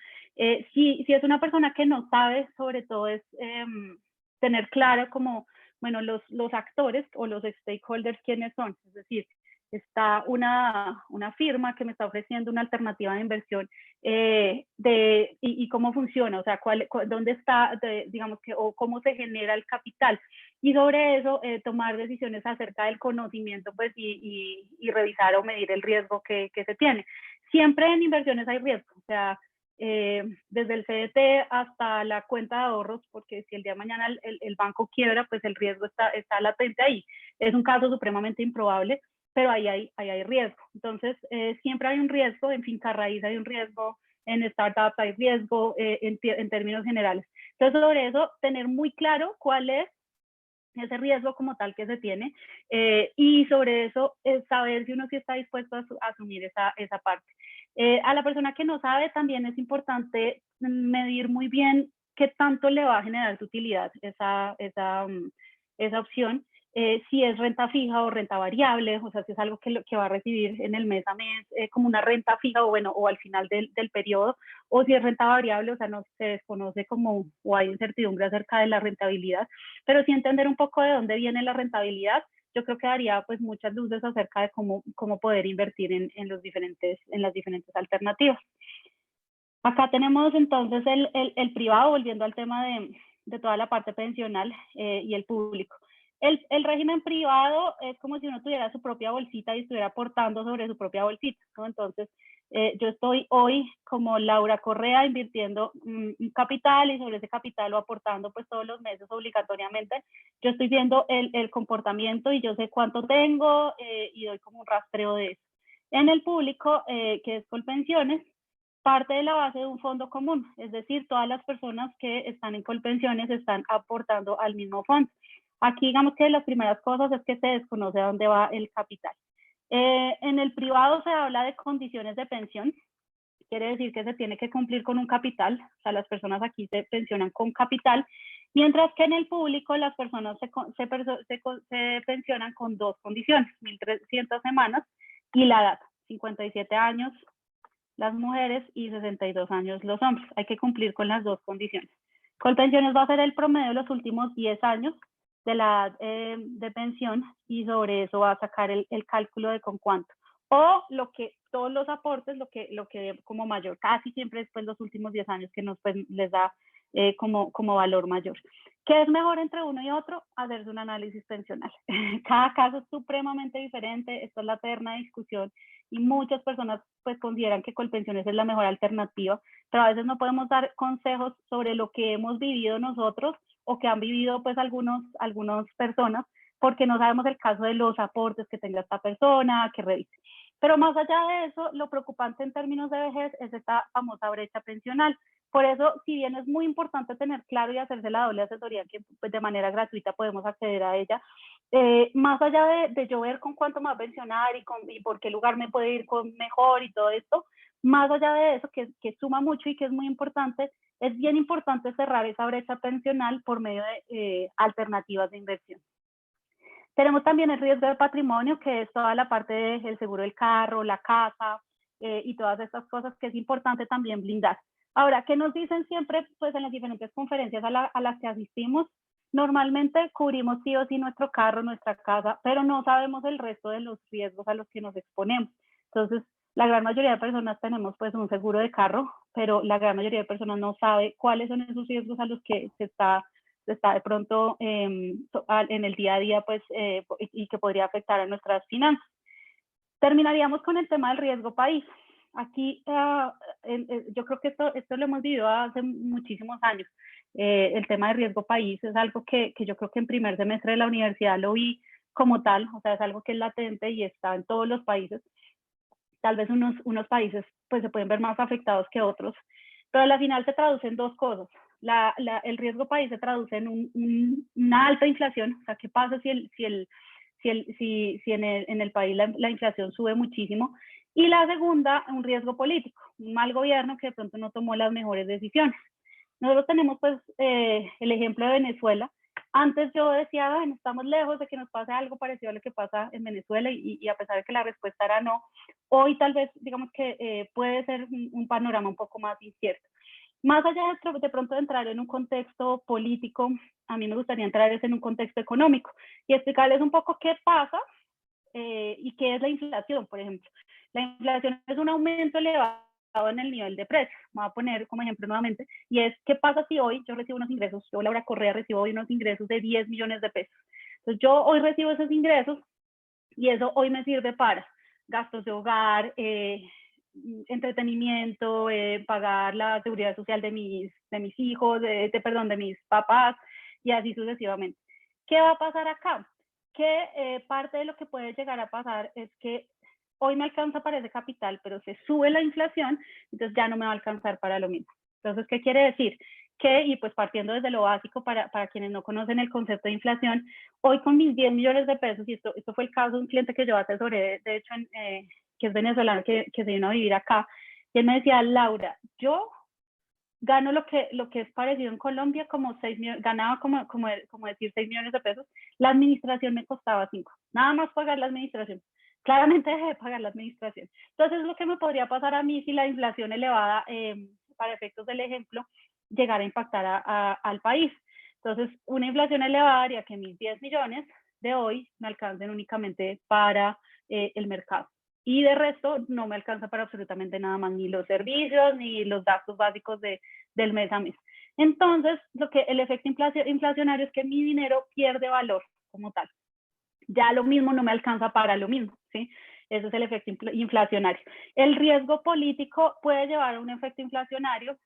Si es una persona que no sabe, sobre todo es tener claro como, bueno, los actores o los stakeholders quiénes son, es decir, está una firma que me está ofreciendo una alternativa de inversión y cómo funciona, o sea, dónde está, digamos que, o cómo se genera el capital. Y sobre eso tomar decisiones acerca del conocimiento, pues, y revisar o medir el riesgo que se tiene. Siempre en inversiones hay riesgo, o sea, desde el CDT hasta la cuenta de ahorros, porque si el día de mañana el banco quiebra, pues el riesgo está latente ahí. Es un caso supremamente improbable, pero ahí hay riesgo. Entonces, siempre hay un riesgo, en finca raíz hay un riesgo, en startups hay riesgo, en términos generales. Entonces, sobre eso, tener muy claro cuál es ese riesgo como tal que se tiene, y sobre eso saber si uno sí está dispuesto a asumir esa parte. A la persona que no sabe también es importante medir muy bien qué tanto le va a generar su utilidad esa opción, si es renta fija o renta variable, o sea, si es algo que va a recibir en el mes a mes como una renta fija o al final del periodo, o si es renta variable, o sea, no se desconoce como, o hay incertidumbre acerca de la rentabilidad, pero sí entender un poco de dónde viene la rentabilidad. Yo creo que daría pues muchas luces acerca de cómo poder invertir en las diferentes alternativas. Acá tenemos entonces el privado, volviendo al tema de toda la parte pensional y el público. El régimen privado es como si uno tuviera su propia bolsita y estuviera aportando sobre su propia bolsita, ¿no? Entonces, yo estoy hoy como Laura Correa invirtiendo un capital, y sobre ese capital o aportando pues todos los meses obligatoriamente. Yo estoy viendo el comportamiento y yo sé cuánto tengo y doy como un rastreo de eso. En el público, que es Colpensiones, parte de la base de un fondo común, es decir, todas las personas que están en Colpensiones están aportando al mismo fondo. Aquí digamos que las primeras cosas es que se desconoce a dónde va el capital. En el privado se habla de condiciones de pensión, quiere decir que se tiene que cumplir con un capital, o sea, las personas aquí se pensionan con capital, mientras que en el público las personas se pensionan con dos condiciones, 1.300 semanas y la edad, 57 años las mujeres y 62 años los hombres. Hay que cumplir con las dos condiciones. Colpensiones va a ser el promedio de los últimos 10 años de la edad de pensión, y sobre eso va a sacar el cálculo de con cuánto. O todos los aportes, lo que como mayor, casi siempre después los últimos 10 años que nos pues, les da como valor mayor. ¿Qué es mejor entre uno y otro? Hacerse un análisis pensional. Cada caso es supremamente diferente, esto es la eterna discusión, y muchas personas pues consideran que Colpensiones es la mejor alternativa, pero a veces no podemos dar consejos sobre lo que hemos vivido nosotros o que han vivido pues algunas personas, porque no sabemos el caso de los aportes que tenga esta persona, que revise. Pero más allá de eso, lo preocupante en términos de vejez es esta famosa brecha pensional. Por eso, si bien es muy importante tener claro y hacerse la doble asesoría, que pues, de manera gratuita podemos acceder a ella, más allá de yo ver con cuánto me va a pensionar y por qué lugar me puede ir con mejor y todo esto, más allá de eso, que suma mucho y que es muy importante, es bien importante cerrar esa brecha pensional por medio de alternativas de inversión. Tenemos también el riesgo de patrimonio, que es toda la parte del seguro del carro, la casa y todas estas cosas que es importante también blindar. Ahora, ¿qué nos dicen siempre pues, en las diferentes conferencias a las que asistimos? Normalmente cubrimos sí o sí nuestro carro, nuestra casa, pero no sabemos el resto de los riesgos a los que nos exponemos. Entonces, la gran mayoría de personas tenemos pues un seguro de carro, pero la gran mayoría de personas no sabe cuáles son esos riesgos a los que se está de pronto en el día a día pues, y que podría afectar a nuestras finanzas. Terminaríamos con el tema del riesgo país. Aquí yo creo que esto lo hemos vivido hace muchísimos años. El tema de riesgo país es algo que yo creo que en primer semestre de la universidad lo vi como tal, o sea, es algo que es latente y está en todos los países. Tal vez unos países pues se pueden ver más afectados que otros, pero al final se traduce en dos cosas. El riesgo país se traduce en una alta inflación, o sea, ¿qué pasa si en el país la inflación sube muchísimo? Y la segunda, un riesgo político, un mal gobierno que de pronto no tomó las mejores decisiones. Nosotros tenemos pues el ejemplo de Venezuela. Antes yo decía, bueno, estamos lejos de que nos pase algo parecido a lo que pasa en Venezuela y a pesar de que la respuesta era no, hoy tal vez digamos que puede ser un panorama un poco más incierto. Más allá de pronto de entrar en un contexto político, a mí me gustaría entrar en un contexto económico y explicarles un poco qué pasa y qué es la inflación, por ejemplo. La inflación es un aumento elevado en el nivel de precios. Me voy a poner como ejemplo nuevamente, y es, ¿qué pasa si hoy yo recibo unos ingresos? Yo, Laura Correa, recibo hoy unos ingresos de 10 millones de pesos. Entonces, yo hoy recibo esos ingresos y eso hoy me sirve para gastos de hogar, entretenimiento, pagar la seguridad social de mis hijos, perdón, de mis papás, y así sucesivamente. ¿Qué va a pasar acá? Que parte de lo que puede llegar a pasar es que hoy me alcanza para ese capital, pero se sube la inflación, entonces ya no me va a alcanzar para lo mismo. Entonces, ¿qué quiere decir? Que, y pues partiendo desde lo básico, para quienes no conocen el concepto de inflación, hoy con mis 10 millones de pesos, y esto fue el caso de un cliente que yo asesoré, de hecho, que es venezolano, que se vino a vivir acá, y él me decía, Laura, yo gano lo que es parecido en Colombia, como 6 millones, ganaba como decir 6 millones de pesos, la administración me costaba 5, nada más pagar la administración. Claramente dejé de pagar la administración. Entonces, lo que me podría pasar a mí si la inflación elevada, para efectos del ejemplo, llegara a impactar al país. Entonces, una inflación elevada haría que mis 10 millones de hoy me alcancen únicamente para el mercado. Y de resto no me alcanza para absolutamente nada más, ni los servicios, ni los gastos básicos del mes a mes. Entonces, el efecto inflacionario es que mi dinero pierde valor como tal. Ya lo mismo no me alcanza para lo mismo, ¿sí? Ese es el efecto inflacionario. El riesgo político puede llevar a un efecto inflacionario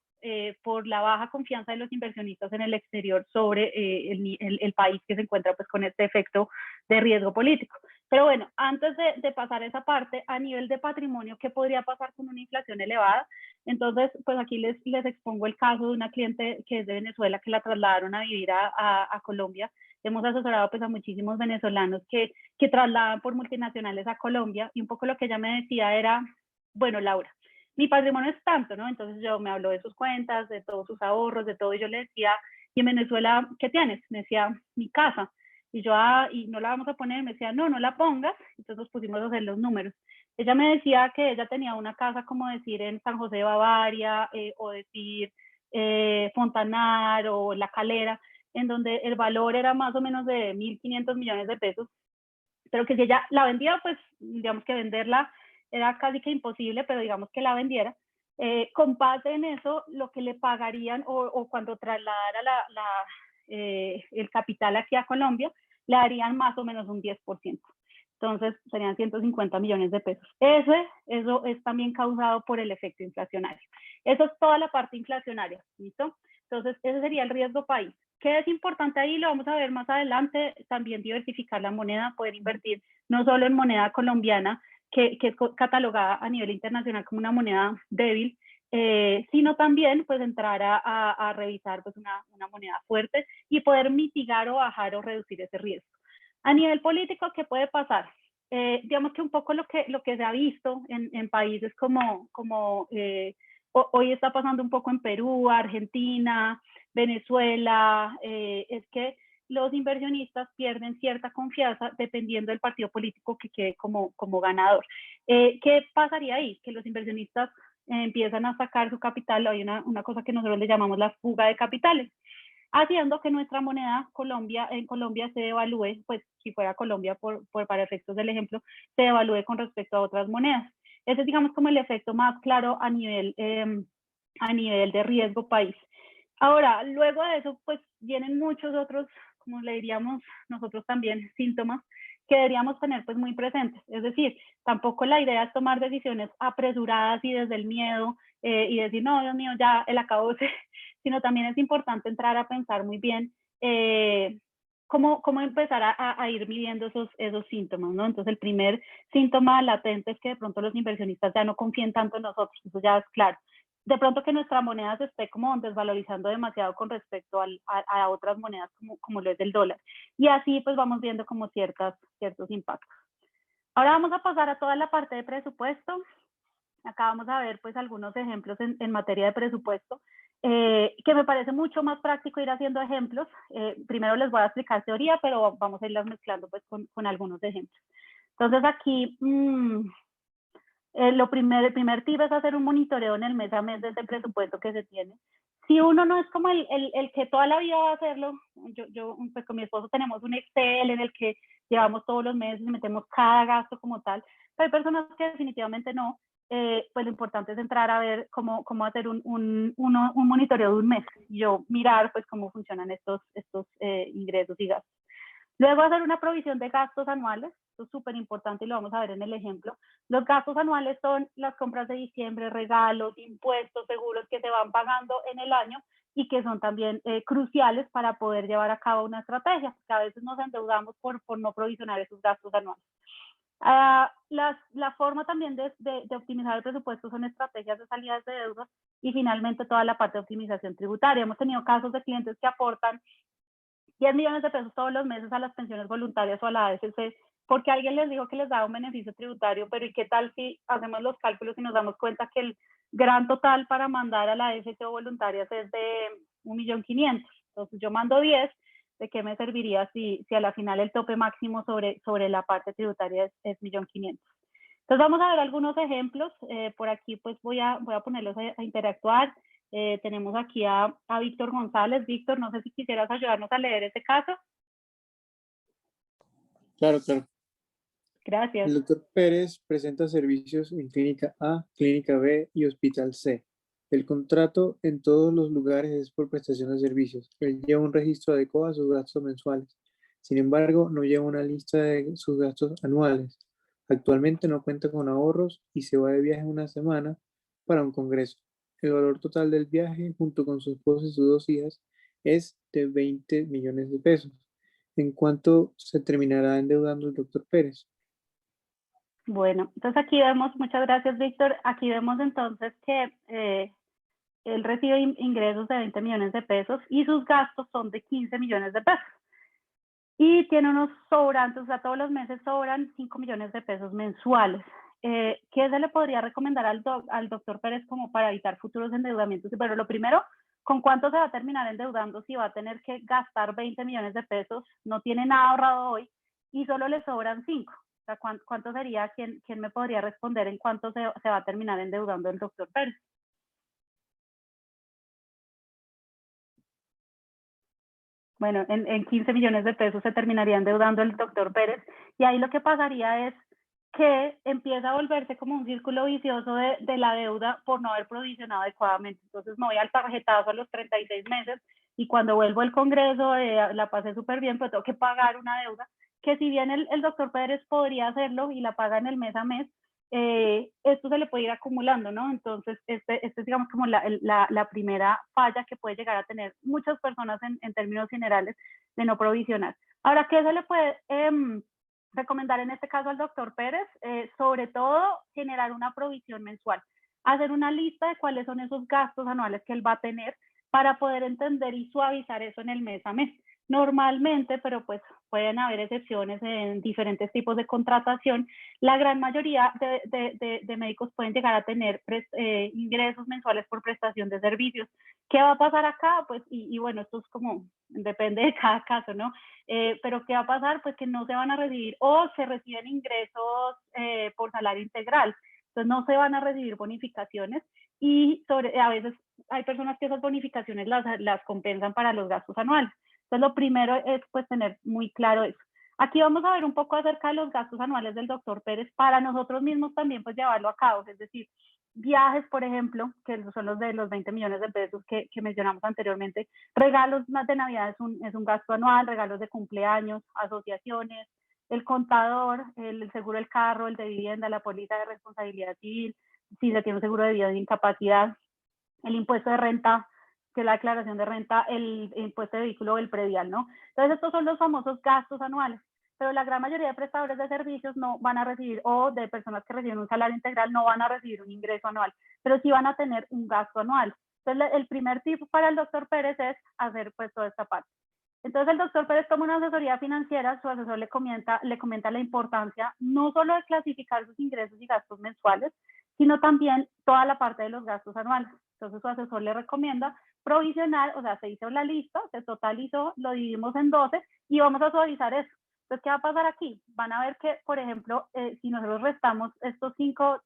por la baja confianza de los inversionistas en el exterior sobre el país que se encuentra pues con este efecto de riesgo político. Pero bueno, antes de pasar esa parte, a nivel de patrimonio, ¿qué podría pasar con una inflación elevada? Entonces, pues aquí les expongo el caso de una cliente que es de Venezuela, que la trasladaron a vivir a Colombia. Hemos asesorado pues a muchísimos venezolanos que trasladan por multinacionales a Colombia, y un poco lo que ella me decía era, bueno, Laura, mi patrimonio es tanto, ¿no? Entonces yo me habló de sus cuentas, de todos sus ahorros, de todo, y yo le decía, ¿y en Venezuela qué tienes? Me decía, mi casa. Y yo, y no la vamos a poner, me decía, no la pongas. Entonces nos pusimos a hacer los números. Ella me decía que ella tenía una casa, como decir, en San José de Bavaria, o decir Fontanar o La Calera, en donde el valor era más o menos de 1.500 millones de pesos, pero que si ella la vendía, pues digamos que venderla era casi que imposible, pero digamos que la vendiera. Con base en eso, lo que le pagarían o cuando trasladara el capital aquí a Colombia, le darían más o menos un 10%. Entonces serían 150 millones de pesos. Eso es también causado por el efecto inflacionario. Eso es toda la parte inflacionaria, ¿listo? Entonces ese sería el riesgo país. ¿Qué es importante ahí? Lo vamos a ver más adelante. También diversificar la moneda, poder invertir no solo en moneda colombiana, que es catalogada a nivel internacional como una moneda débil, sino también pues entrar a revisar pues una moneda fuerte y poder mitigar o bajar o reducir ese riesgo. A nivel político, ¿qué puede pasar? Digamos que un poco lo que se ha visto en países como hoy está pasando un poco en Perú, Argentina, Venezuela, es que los inversionistas pierden cierta confianza dependiendo del partido político que quede como ganador. ¿Qué pasaría ahí? Que los inversionistas empiezan a sacar su capital. Hay una cosa que nosotros le llamamos la fuga de capitales, haciendo que nuestra moneda en Colombia se devalúe, pues si fuera Colombia para efectos del ejemplo, se devalúe con respecto a otras monedas. Ese es, digamos, como el efecto más claro a nivel de riesgo país. Ahora, luego de eso, pues vienen muchos otros, como le diríamos nosotros también, síntomas que deberíamos tener pues muy presentes. Es decir, tampoco la idea es tomar decisiones apresuradas y desde el miedo y decir, no, Dios mío, ya el acabose, sino también es importante entrar a pensar muy bien cómo empezar a ir midiendo esos síntomas, ¿no? Entonces, el primer síntoma latente es que de pronto los inversionistas ya no confíen tanto en nosotros, eso ya es claro. De pronto que nuestra moneda se esté como desvalorizando demasiado con respecto a otras monedas como lo es el dólar. Y así pues vamos viendo como ciertos impactos. Ahora vamos a pasar a toda la parte de presupuesto. Acá vamos a ver pues algunos ejemplos en materia de presupuesto, que me parece mucho más práctico ir haciendo ejemplos. Primero les voy a explicar teoría, pero vamos a irlas mezclando pues con algunos ejemplos. Entonces aquí el primer tip es hacer un monitoreo en el mes a mes de ese presupuesto que se tiene. Si uno no es como el que toda la vida va a hacerlo, yo pues con mi esposo tenemos un Excel en el que llevamos todos los meses y metemos cada gasto como tal, pero hay personas que definitivamente no, pues lo importante es entrar a ver cómo hacer un monitoreo de un mes, yo mirar pues cómo funcionan estos ingresos y gastos. Luego hacer una provisión de gastos anuales, esto es súper importante y lo vamos a ver en el ejemplo. Los gastos anuales son las compras de diciembre, regalos, impuestos, seguros que se van pagando en el año y que son también cruciales para poder llevar a cabo una estrategia, porque a veces nos endeudamos por no provisionar esos gastos anuales. La forma también de optimizar el presupuesto son estrategias de salidas de deudas y finalmente toda la parte de optimización tributaria. Hemos tenido casos de clientes que aportan 10 millones de pesos todos los meses a las pensiones voluntarias o a la AFP, porque alguien les dijo que les daba un beneficio tributario, pero ¿y qué tal si hacemos los cálculos y nos damos cuenta que el gran total para mandar a la AFP o voluntarias es de 1.500.000? Entonces yo mando 10, ¿de qué me serviría si a la final el tope máximo sobre la parte tributaria es 1.500.000? Entonces vamos a ver algunos ejemplos. Por aquí pues voy a ponerlos a interactuar. Tenemos aquí a Víctor González. Víctor, no sé si quisieras ayudarnos a leer este caso. Claro. Gracias. El doctor Pérez presenta servicios en Clínica A, Clínica B y Hospital C. El contrato en todos los lugares es por prestación de servicios. Él lleva un registro adecuado a sus gastos mensuales. Sin embargo, no lleva una lista de sus gastos anuales. Actualmente no cuenta con ahorros y se va de viaje una semana para un congreso. El valor total del viaje, junto con su esposa y sus 2 hijas, es de 20 millones de pesos. ¿En cuánto se terminará endeudando el doctor Pérez? Bueno, entonces aquí vemos, muchas gracias Víctor, aquí vemos entonces que él recibe ingresos de 20 millones de pesos y sus gastos son de 15 millones de pesos. Y tiene unos sobrantes, o sea, todos los meses sobran 5 millones de pesos mensuales. ¿Qué se le podría recomendar al doctor Pérez como para evitar futuros endeudamientos? Pero lo primero, ¿con cuánto se va a terminar endeudando si va a tener que gastar 20 millones de pesos? No tiene nada ahorrado hoy y solo le sobran 5. O sea, ¿cuánto sería? ¿Quién me podría responder en cuánto se va a terminar endeudando el doctor Pérez? Bueno, en 15 millones de pesos se terminaría endeudando el doctor Pérez y ahí lo que pasaría es que empieza a volverse como un círculo vicioso de la deuda por no haber provisionado adecuadamente. Entonces me voy al tarjetazo a los 36 meses y cuando vuelvo al Congreso la pasé súper bien, pero tengo que pagar una deuda que si bien el doctor Pérez podría hacerlo y la paga en el mes a mes, esto se le puede ir acumulando, ¿no? Entonces, este es, digamos, como la primera falla que puede llegar a tener muchas personas en términos generales de no provisionar. Ahora, ¿qué se le puede recomendar en este caso al doctor Pérez? Sobre todo, generar una provisión mensual, hacer una lista de cuáles son esos gastos anuales que él va a tener para poder entender y suavizar eso en el mes a mes. Normalmente, pero pues pueden haber excepciones en diferentes tipos de contratación, la gran mayoría de médicos pueden llegar a tener ingresos mensuales por prestación de servicios. ¿Qué va a pasar acá? Pues, y bueno, esto es como, depende de cada caso, ¿no? Pero ¿qué va a pasar? Pues que no se van a recibir o se reciben ingresos por salario integral. Entonces no se van a recibir bonificaciones y a veces hay personas que esas bonificaciones las compensan para los gastos anuales. Entonces, lo primero es pues tener muy claro eso. Aquí vamos a ver un poco acerca de los gastos anuales del doctor Pérez para nosotros mismos también pues llevarlo a cabo, es decir, viajes, por ejemplo, que son los de los 20 millones de pesos que mencionamos anteriormente, regalos de Navidad es un gasto anual, regalos de cumpleaños, asociaciones, el contador, el seguro del carro, el de vivienda, la póliza de responsabilidad civil, si se tiene un seguro de vida de incapacidad, el impuesto de renta, que es la declaración de renta, el impuesto de vehículo o el predial, ¿no? Entonces, estos son los famosos gastos anuales, pero la gran mayoría de prestadores de servicios no van a recibir, o de personas que reciben un salario integral, no van a recibir un ingreso anual, pero sí van a tener un gasto anual. Entonces, el primer tip para el doctor Pérez es hacer pues toda esta parte. Entonces, el doctor Pérez toma una asesoría financiera, su asesor le comenta la importancia no solo de clasificar sus ingresos y gastos mensuales, sino también toda la parte de los gastos anuales. Entonces, su asesor le recomienda provisionar, o sea, se hizo la lista, se totalizó, lo dividimos en 12 y vamos a suavizar eso. Entonces, ¿qué va a pasar aquí? Van a ver que, por ejemplo, si nosotros restamos estos 5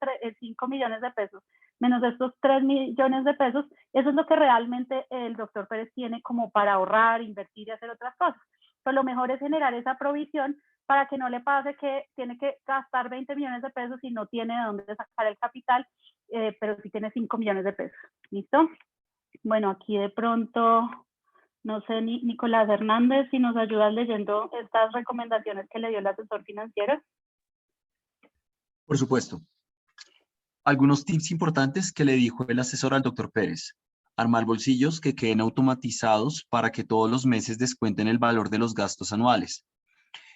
millones de pesos menos estos 3 millones de pesos, eso es lo que realmente el doctor Pérez tiene como para ahorrar, invertir y hacer otras cosas. Pero lo mejor es generar esa provisión para que no le pase que tiene que gastar 20 millones de pesos y no tiene de dónde sacar el capital, pero sí tiene 5 millones de pesos. ¿Listo? Bueno, aquí de pronto, no sé, Nicolás Hernández, si nos ayudas leyendo estas recomendaciones que le dio el asesor financiero. Por supuesto. Algunos tips importantes que le dijo el asesor al doctor Pérez. Armar bolsillos que queden automatizados para que todos los meses descuenten el valor de los gastos anuales.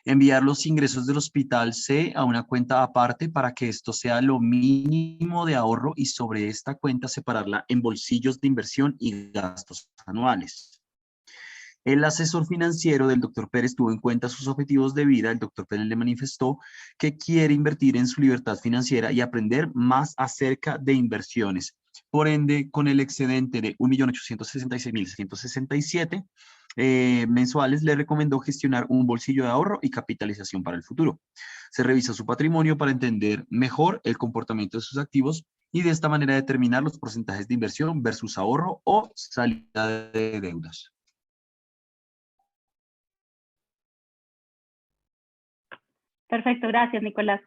Enviar los ingresos del hospital C a una cuenta aparte para que esto sea lo mínimo de ahorro y sobre esta cuenta separarla en bolsillos de inversión y gastos anuales. El asesor financiero del doctor Pérez tuvo en cuenta sus objetivos de vida. El doctor Pérez le manifestó que quiere invertir en su libertad financiera y aprender más acerca de inversiones. Por ende, con el excedente de 1.866.667 mensuales, le recomendó gestionar un bolsillo de ahorro y capitalización para el futuro. Se revisa su patrimonio para entender mejor el comportamiento de sus activos y de esta manera determinar los porcentajes de inversión versus ahorro o salida de deudas. Perfecto, gracias, Nicolás.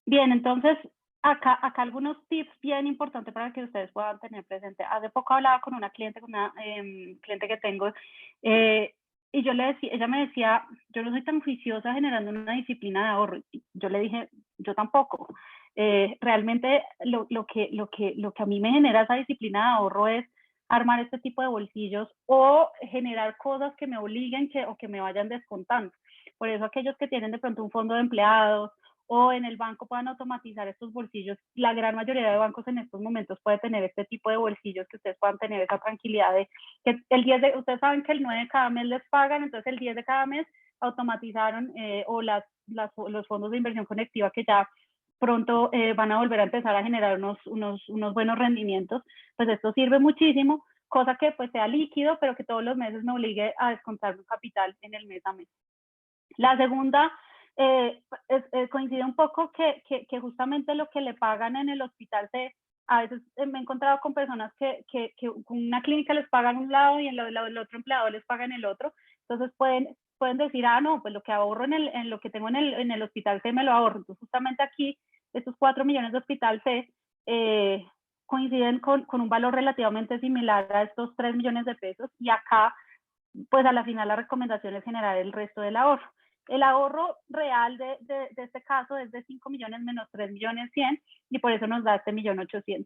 Bien, entonces, acá algunos tips bien importantes para que ustedes puedan tener presente. Hace poco hablaba con una cliente, cliente que tengo, y yo le decía, ella me decía, yo no soy tan juiciosa generando una disciplina de ahorro. Y yo le dije, yo tampoco. Realmente lo que a mí me genera esa disciplina de ahorro es armar este tipo de bolsillos o generar cosas que me obliguen o que me vayan descontando. Por eso aquellos que tienen de pronto un fondo de empleados o en el banco puedan automatizar estos bolsillos. La gran mayoría de bancos en estos momentos puede tener este tipo de bolsillos que ustedes puedan tener esa tranquilidad de que el 10 de, ustedes saben que el 9 de cada mes les pagan, entonces el 10 de cada mes automatizaron o los fondos de inversión colectiva que ya pronto van a volver a empezar a generar unos buenos rendimientos, pues esto sirve muchísimo, cosa que pues sea líquido, pero que todos los meses me obligue a descontar un capital en el mes a mes. La segunda, coincide un poco que justamente lo que le pagan en el hospital, a veces me he encontrado con personas que con una clínica les pagan un lado y en el otro empleado les pagan el otro, entonces pueden decir, no, pues lo que ahorro en lo que tengo en el hospital C me lo ahorro. Entonces justamente aquí, estos 4 millones de hospital C coinciden con un valor relativamente similar a estos 3 millones de pesos y acá, pues a la final la recomendación es generar el resto del ahorro. El ahorro real de este caso es de 5 millones menos 3 millones 100 y por eso nos da este 1.800.000.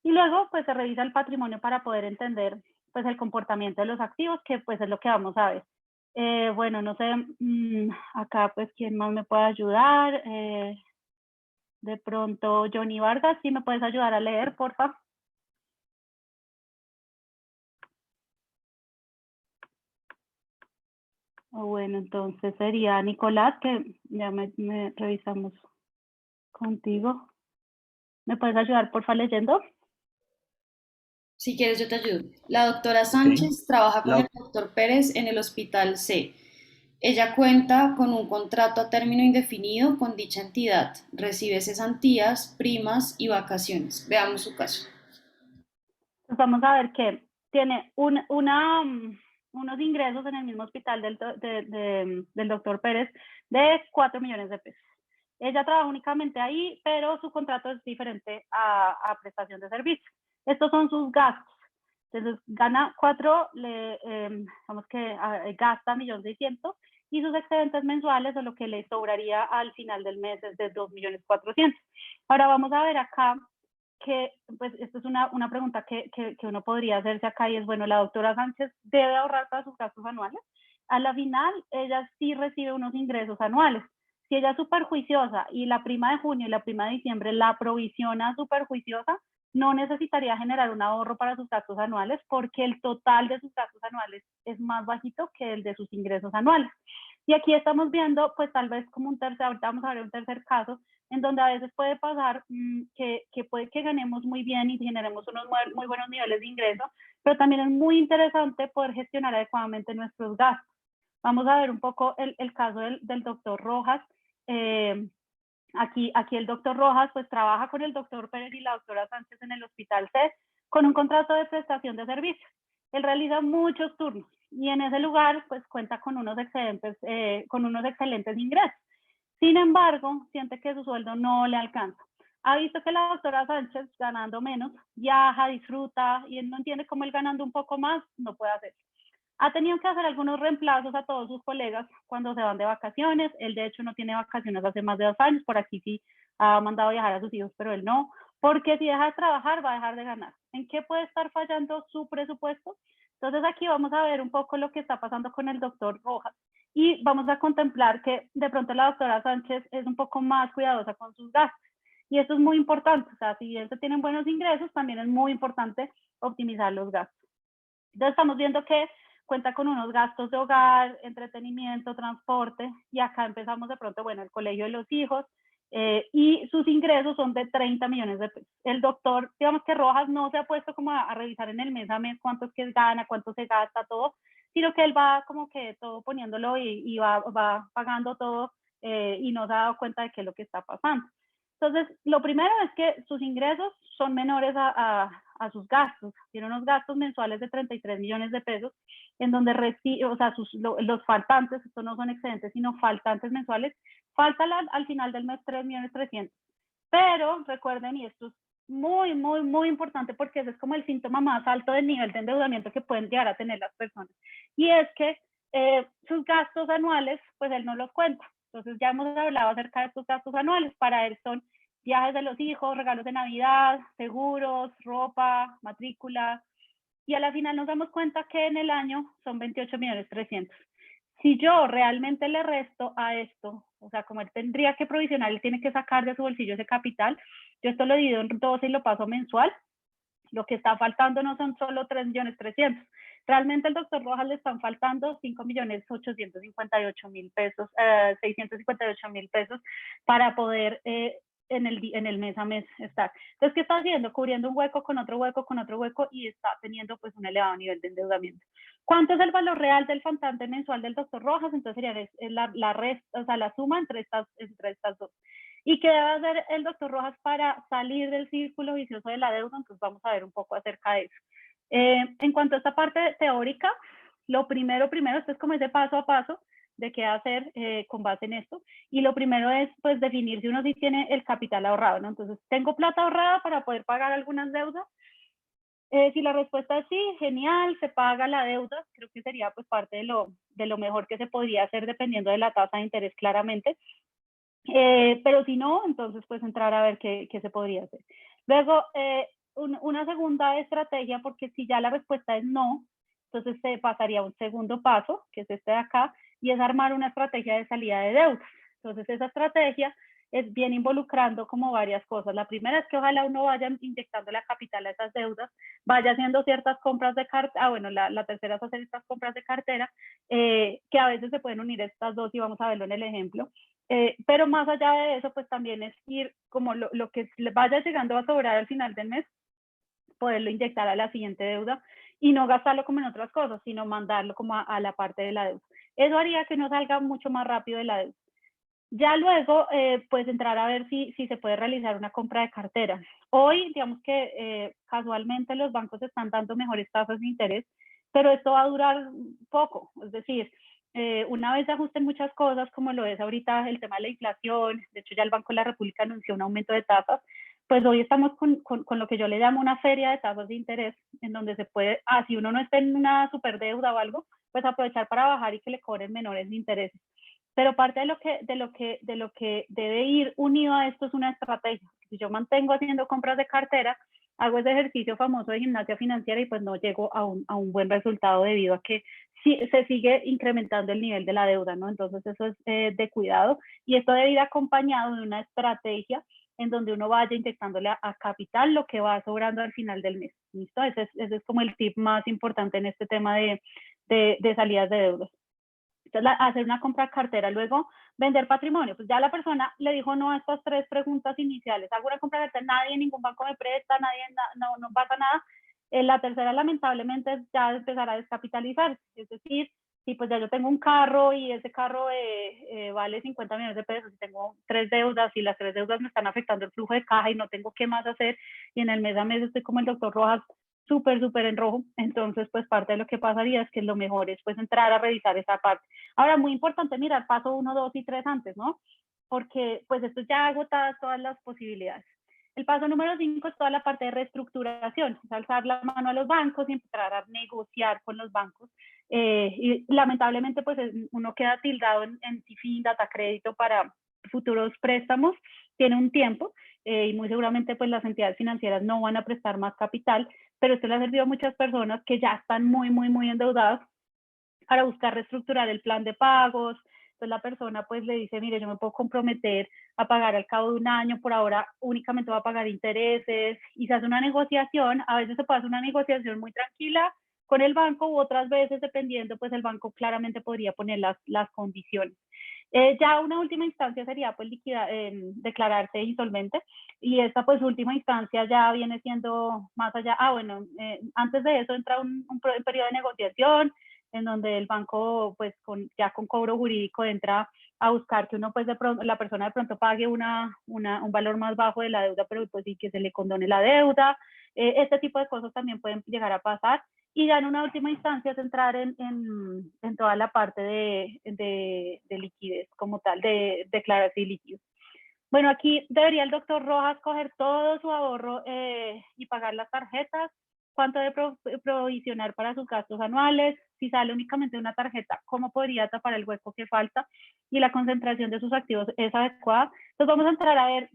Y luego pues se revisa el patrimonio para poder entender pues el comportamiento de los activos, que pues es lo que vamos a ver. Bueno, no sé, acá pues quién más me puede ayudar. De pronto Johnny Vargas, ¿sí me puedes ayudar a leer, por favor? Bueno, entonces sería Nicolás, que ya me revisamos contigo. ¿Me puedes ayudar, por favor, leyendo? Si quieres, yo te ayudo. La doctora Sánchez trabaja con el doctor Pérez en el Hospital C. Ella cuenta con un contrato a término indefinido con dicha entidad. Recibe cesantías, primas y vacaciones. Veamos su caso. Pues vamos a ver que tiene unos ingresos en el mismo hospital del doctor Pérez de 4 millones de pesos. Ella trabaja únicamente ahí, pero su contrato es diferente a prestación de servicio. Estos son sus gastos. Entonces gana 4, digamos que gasta 1.600.000 y sus excedentes mensuales o lo que le sobraría al final del mes es de 2.400.000. Ahora vamos a ver acá que, pues, esta es una pregunta que uno podría hacerse acá y es, bueno, ¿la doctora Sánchez debe ahorrar para sus gastos anuales? A la final, ella sí recibe unos ingresos anuales. Si ella es súper juiciosa y la prima de junio y la prima de diciembre la provisiona súper juiciosa, no necesitaría generar un ahorro para sus gastos anuales porque el total de sus gastos anuales es más bajito que el de sus ingresos anuales. Y aquí estamos viendo, pues tal vez como un tercer, ahorita vamos a ver un tercer caso, en donde a veces puede pasar que puede que ganemos muy bien y generemos unos muy buenos niveles de ingreso, pero también es muy interesante poder gestionar adecuadamente nuestros gastos. Vamos a ver un poco el caso del doctor Rojas. Aquí el doctor Rojas pues trabaja con el doctor Pérez y la doctora Sánchez en el Hospital C con un contrato de prestación de servicios. Él realiza muchos turnos y en ese lugar pues cuenta con unos excelentes ingresos. Sin embargo, siente que su sueldo no le alcanza. Ha visto que la doctora Sánchez, ganando menos, viaja, disfruta, y él no entiende cómo él ganando un poco más no puede hacerlo. Ha tenido que hacer algunos reemplazos a todos sus colegas cuando se van de vacaciones. Él, de hecho, no tiene vacaciones hace más de 2 años. Por aquí sí ha mandado viajar a sus hijos, pero él no. Porque si deja de trabajar, va a dejar de ganar. ¿En qué puede estar fallando su presupuesto? Entonces, aquí vamos a ver un poco lo que está pasando con el doctor Rojas. Y vamos a contemplar que de pronto la doctora Sánchez es un poco más cuidadosa con sus gastos. Y esto es muy importante. O sea, si bien se tienen buenos ingresos, también es muy importante optimizar los gastos. Entonces, estamos viendo que cuenta con unos gastos de hogar, entretenimiento, transporte, y acá empezamos de pronto, bueno, el colegio de los hijos, y sus ingresos son de 30 millones de pesos. El doctor, digamos que Rojas no se ha puesto como a revisar en el mes a mes cuánto es que gana, cuánto se gasta, todo, sino que él va como que todo poniéndolo y va pagando todo y no se ha dado cuenta de qué es lo que está pasando. Entonces, lo primero es que sus ingresos son menores a sus gastos. Tiene unos gastos mensuales de 33 millones de pesos, en donde recibe, o sea, los faltantes, estos no son excedentes, sino faltantes mensuales, faltan al final del mes 3.300.000. Pero recuerden, y esto es muy, muy, muy importante porque ese es como el síntoma más alto del nivel de endeudamiento que pueden llegar a tener las personas. Y es que sus gastos anuales, pues él no los cuenta. Entonces ya hemos hablado acerca de estos gastos anuales. Para él son viajes de los hijos, regalos de Navidad, seguros, ropa, matrícula. Y a la final nos damos cuenta que en el año son 28.300.000. Si yo realmente le resto a esto, o sea, como él tendría que provisionar, él tiene que sacar de su bolsillo ese capital, yo esto lo divido en 12 y lo paso mensual, lo que está faltando no son solo 3.300.000. Realmente al doctor Rojas le están faltando 5.858.000 pesos, 658.000 pesos para poder en el mes a mes estar. Entonces, ¿qué está haciendo? Cubriendo un hueco con otro hueco con otro hueco y está teniendo pues un elevado nivel de endeudamiento. ¿Cuánto es el valor real del faltante mensual del doctor Rojas? Entonces sería la suma entre estas dos. ¿Y qué debe hacer el doctor Rojas para salir del círculo vicioso de la deuda? Entonces vamos a ver un poco acerca de eso. En cuanto a esta parte teórica, lo primero, esto es como ese paso a paso de qué hacer con base en esto. Y lo primero es pues definir si uno sí tiene el capital ahorrado, ¿no? Entonces, ¿tengo plata ahorrada para poder pagar algunas deudas? Si la respuesta es sí, genial, se paga la deuda, creo que sería pues parte de lo mejor que se podría hacer dependiendo de la tasa de interés claramente. Pero si no, entonces pues entrar a ver qué se podría hacer. Luego, una segunda estrategia, porque si ya la respuesta es no, entonces se pasaría a un segundo paso, que es este de acá, y es armar una estrategia de salida de deudas. Entonces esa estrategia es bien involucrando como varias cosas. La primera es que ojalá uno vaya inyectando la capital a esas deudas, vaya haciendo ciertas compras de cartera, bueno, la tercera es hacer estas compras de cartera, que a veces se pueden unir estas dos y vamos a verlo en el ejemplo. Pero más allá de eso, pues también es ir como lo que vaya llegando a sobrar al final del mes, poderlo inyectar a la siguiente deuda y no gastarlo como en otras cosas, sino mandarlo como a la parte de la deuda. Eso haría que no salga mucho más rápido de la deuda. Ya luego, pues entrar a ver si se puede realizar una compra de cartera. Hoy, digamos que casualmente los bancos están dando mejores tasas de interés, pero esto va a durar poco. Es decir, una vez se ajusten muchas cosas, como lo es ahorita el tema de la inflación, de hecho ya el Banco de la República anunció un aumento de tasas, pues hoy estamos con lo que yo le llamo una feria de tasas de interés, en donde se puede, si uno no está en una superdeuda o algo, pues aprovechar para bajar y que le cobren menores intereses. Pero parte de lo que debe ir unido a esto es una estrategia. Si Si yo mantengo haciendo compras de cartera, hago ese ejercicio famoso de gimnasia financiera y pues no llego a un buen resultado debido a que se sigue incrementando el nivel de la deuda, ¿no? Entonces eso es de cuidado y esto debe ir acompañado de una estrategia en donde uno vaya inyectándole a capital lo que va sobrando al final del mes. ¿Listo? Ese es como el tip más importante en este tema de salidas de deudas. Entonces, hacer una compra cartera, luego vender patrimonio. Pues ya la persona le dijo no a estas 3 preguntas iniciales. Hago una compra cartera, nadie, ningún banco me presta, nadie, no pasa nada. La tercera, lamentablemente, es ya empezar a descapitalizar. Es decir, si pues ya yo tengo un carro y ese carro vale 50 millones de pesos y tengo 3 deudas y las 3 deudas me están afectando el flujo de caja y no tengo qué más hacer y en el mes a mes estoy como el doctor Rojas súper en rojo, entonces pues parte de lo que pasaría es que lo mejor es pues entrar a revisar esa parte. Ahora, muy importante mirar paso 1, 2 y 3 antes, ¿no? Porque pues esto ya agotadas todas las posibilidades. El paso número 5 es toda la parte de reestructuración, es alzar la mano a los bancos y empezar a negociar con los bancos. Y lamentablemente pues uno queda tildado en TIFIN, data crédito para futuros préstamos, tiene un tiempo y muy seguramente pues las entidades financieras no van a prestar más capital, pero esto le ha servido a muchas personas que ya están muy endeudadas para buscar reestructurar el plan de pagos. Entonces la persona pues le dice, mire, yo me puedo comprometer a pagar al cabo de un año, por ahora únicamente va a pagar intereses, y se hace una negociación. A veces se puede hacer una negociación muy tranquila con el banco, u otras veces, dependiendo, pues el banco claramente podría poner las condiciones. Ya una última instancia sería pues declararse insolvente, y esta pues última instancia ya viene siendo más allá. Bueno, antes de eso entra un periodo de negociación en donde el banco pues ya con cobro jurídico entra a buscar que uno pues la persona de pronto pague un valor más bajo de la deuda, pero pues sí que se le condone la deuda. Este tipo de cosas también pueden llegar a pasar. Y ya en una última instancia es entrar en toda la parte de liquidez como tal, de declararse ilíquido. Bueno, aquí debería el doctor Rojas coger todo su ahorro y pagar las tarjetas, cuánto debe provisionar para sus gastos anuales, si sale únicamente una tarjeta, cómo podría tapar el hueco que falta, y la concentración de sus activos es adecuada. Entonces vamos a entrar a ver.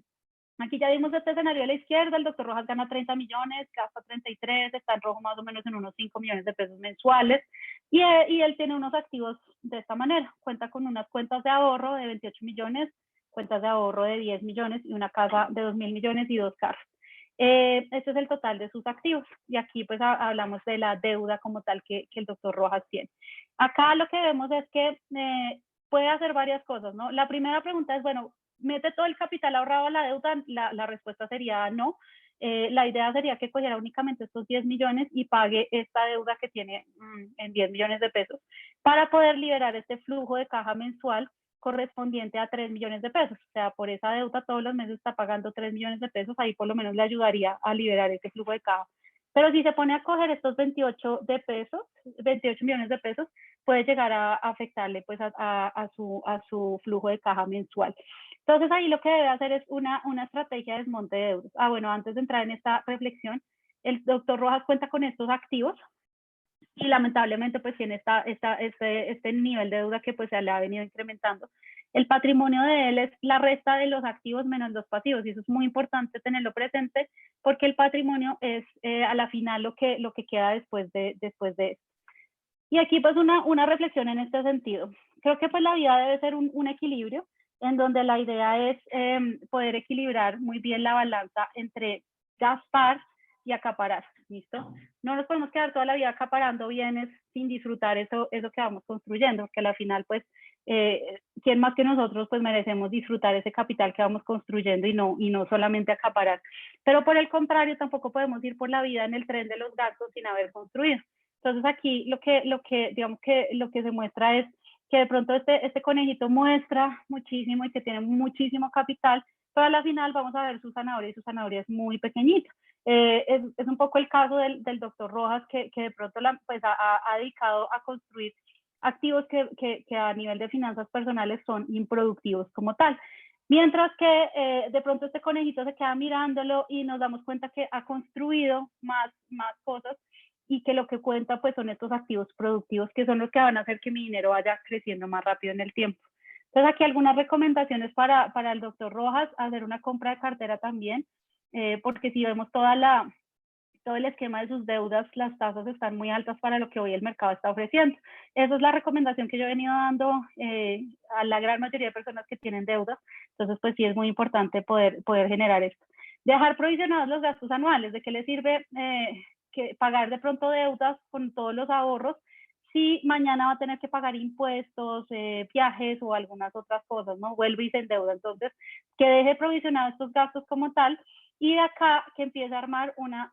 Aquí ya vimos este escenario a la izquierda, el doctor Rojas gana 30 millones, gasta 33, está en rojo más o menos en unos 5 millones de pesos mensuales, y él tiene unos activos de esta manera, cuenta con unas cuentas de ahorro de 28 millones, cuentas de ahorro de 10 millones y una casa de 2.000 millones y 2 carros. Este es el total de sus activos, y aquí pues hablamos de la deuda como tal que el doctor Rojas tiene. Acá lo que vemos es que puede hacer varias cosas, ¿no? La primera pregunta es, bueno, ¿mete todo el capital ahorrado a la deuda? La respuesta sería no. La idea sería que cogiera únicamente estos 10 millones y pague esta deuda que tiene en 10 millones de pesos para poder liberar este flujo de caja mensual correspondiente a 3 millones de pesos. O sea, por esa deuda todos los meses está pagando 3 millones de pesos, ahí por lo menos le ayudaría a liberar ese flujo de caja. Pero si se pone a coger estos 28 millones de pesos, puede llegar a afectarle pues a su flujo de caja mensual. Entonces ahí lo que debe hacer es una estrategia de desmonte de deudas. Bueno, antes de entrar en esta reflexión, el doctor Rojas cuenta con estos activos y lamentablemente pues tiene este nivel de deuda que pues se le ha venido incrementando. El patrimonio de él es la resta de los activos menos los pasivos, y eso es muy importante tenerlo presente porque el patrimonio es a la final lo que queda después de esto. Y aquí pues una reflexión en este sentido. Creo que pues la vida debe ser un equilibrio en donde la idea es poder equilibrar muy bien la balanza entre gastar y acaparar, ¿listo? No nos podemos quedar toda la vida acaparando bienes sin disfrutar eso que vamos construyendo, porque al final pues quién más que nosotros pues merecemos disfrutar ese capital que vamos construyendo y no solamente acaparar. Pero por el contrario, tampoco podemos ir por la vida en el tren de los gastos sin haber construido. Entonces aquí lo que se muestra es que de pronto este conejito muestra muchísimo y que tiene muchísimo capital, pero a la final vamos a ver su zanahoria, y su zanahoria es muy pequeñita. Es un poco el caso del doctor Rojas, que de pronto pues ha dedicado a construir activos que a nivel de finanzas personales son improductivos como tal. Mientras que de pronto este conejito se queda mirándolo y nos damos cuenta que ha construido más cosas, y que lo que cuenta pues son estos activos productivos que son los que van a hacer que mi dinero vaya creciendo más rápido en el tiempo. Entonces aquí algunas recomendaciones para el doctor Rojas, hacer una compra de cartera también, porque si vemos todo el esquema de sus deudas, las tasas están muy altas para lo que hoy el mercado está ofreciendo. Esa es la recomendación que yo he venido dando a la gran mayoría de personas que tienen deudas. Entonces, pues sí es muy importante poder generar esto. Dejar provisionados los gastos anuales. ¿De qué le sirve que pagar de pronto deudas con todos los ahorros si mañana va a tener que pagar impuestos, viajes o algunas otras cosas, ¿no? Vuelve y se endeuda. Entonces, que deje provisionados estos gastos como tal. Y de acá que empieza a armar una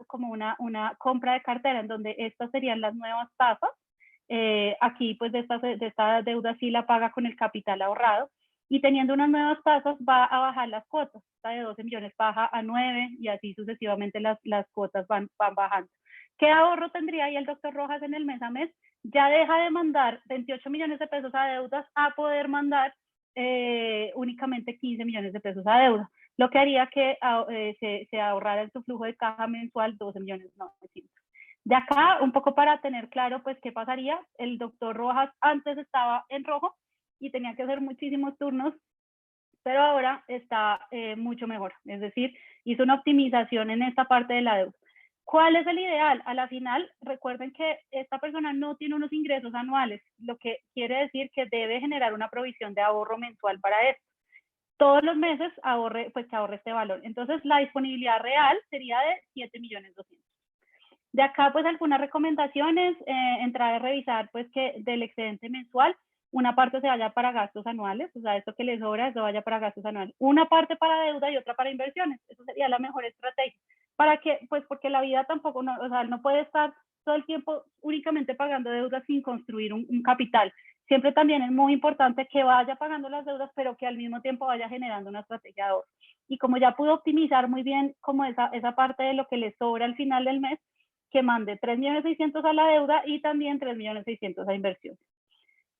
compra de cartera en donde estas serían las nuevas tasas. Aquí pues de esta deuda sí la paga con el capital ahorrado y teniendo unas nuevas tasas va a bajar las cuotas. Esta de 12 millones baja a 9 y así sucesivamente las cuotas van bajando. ¿Qué ahorro tendría ahí el doctor Rojas en el mes a mes? Ya deja de mandar 28 millones de pesos a deudas a poder mandar únicamente 15 millones de pesos a deuda, lo que haría que se ahorrara en su flujo de caja mensual 12 millones 900. De acá, un poco para tener claro, pues, qué pasaría. El doctor Rojas antes estaba en rojo y tenía que hacer muchísimos turnos, pero ahora está mucho mejor. Es decir, hizo una optimización en esta parte de la deuda. ¿Cuál es el ideal? A la final, recuerden que esta persona no tiene unos ingresos anuales, lo que quiere decir que debe generar una provisión de ahorro mensual para esto. Todos los meses ahorre, pues que ahorre este valor. Entonces, la disponibilidad real sería de 7 millones 200. De acá, pues, algunas recomendaciones, entrar a revisar, pues, que del excedente mensual, una parte se vaya para gastos anuales, o sea, esto que les sobra, eso vaya para gastos anuales. Una parte para deuda y otra para inversiones. Eso sería la mejor estrategia. ¿Para qué? Pues porque la vida tampoco, no, o sea, no puede estar todo el tiempo únicamente pagando deudas sin construir un capital. Siempre también es muy importante que vaya pagando las deudas, pero que al mismo tiempo vaya generando una estrategia de ahorro. Y como ya pudo optimizar muy bien como esa parte de lo que le sobra al final del mes, que mande 3.600.000 a la deuda y también 3.600.000 a inversión.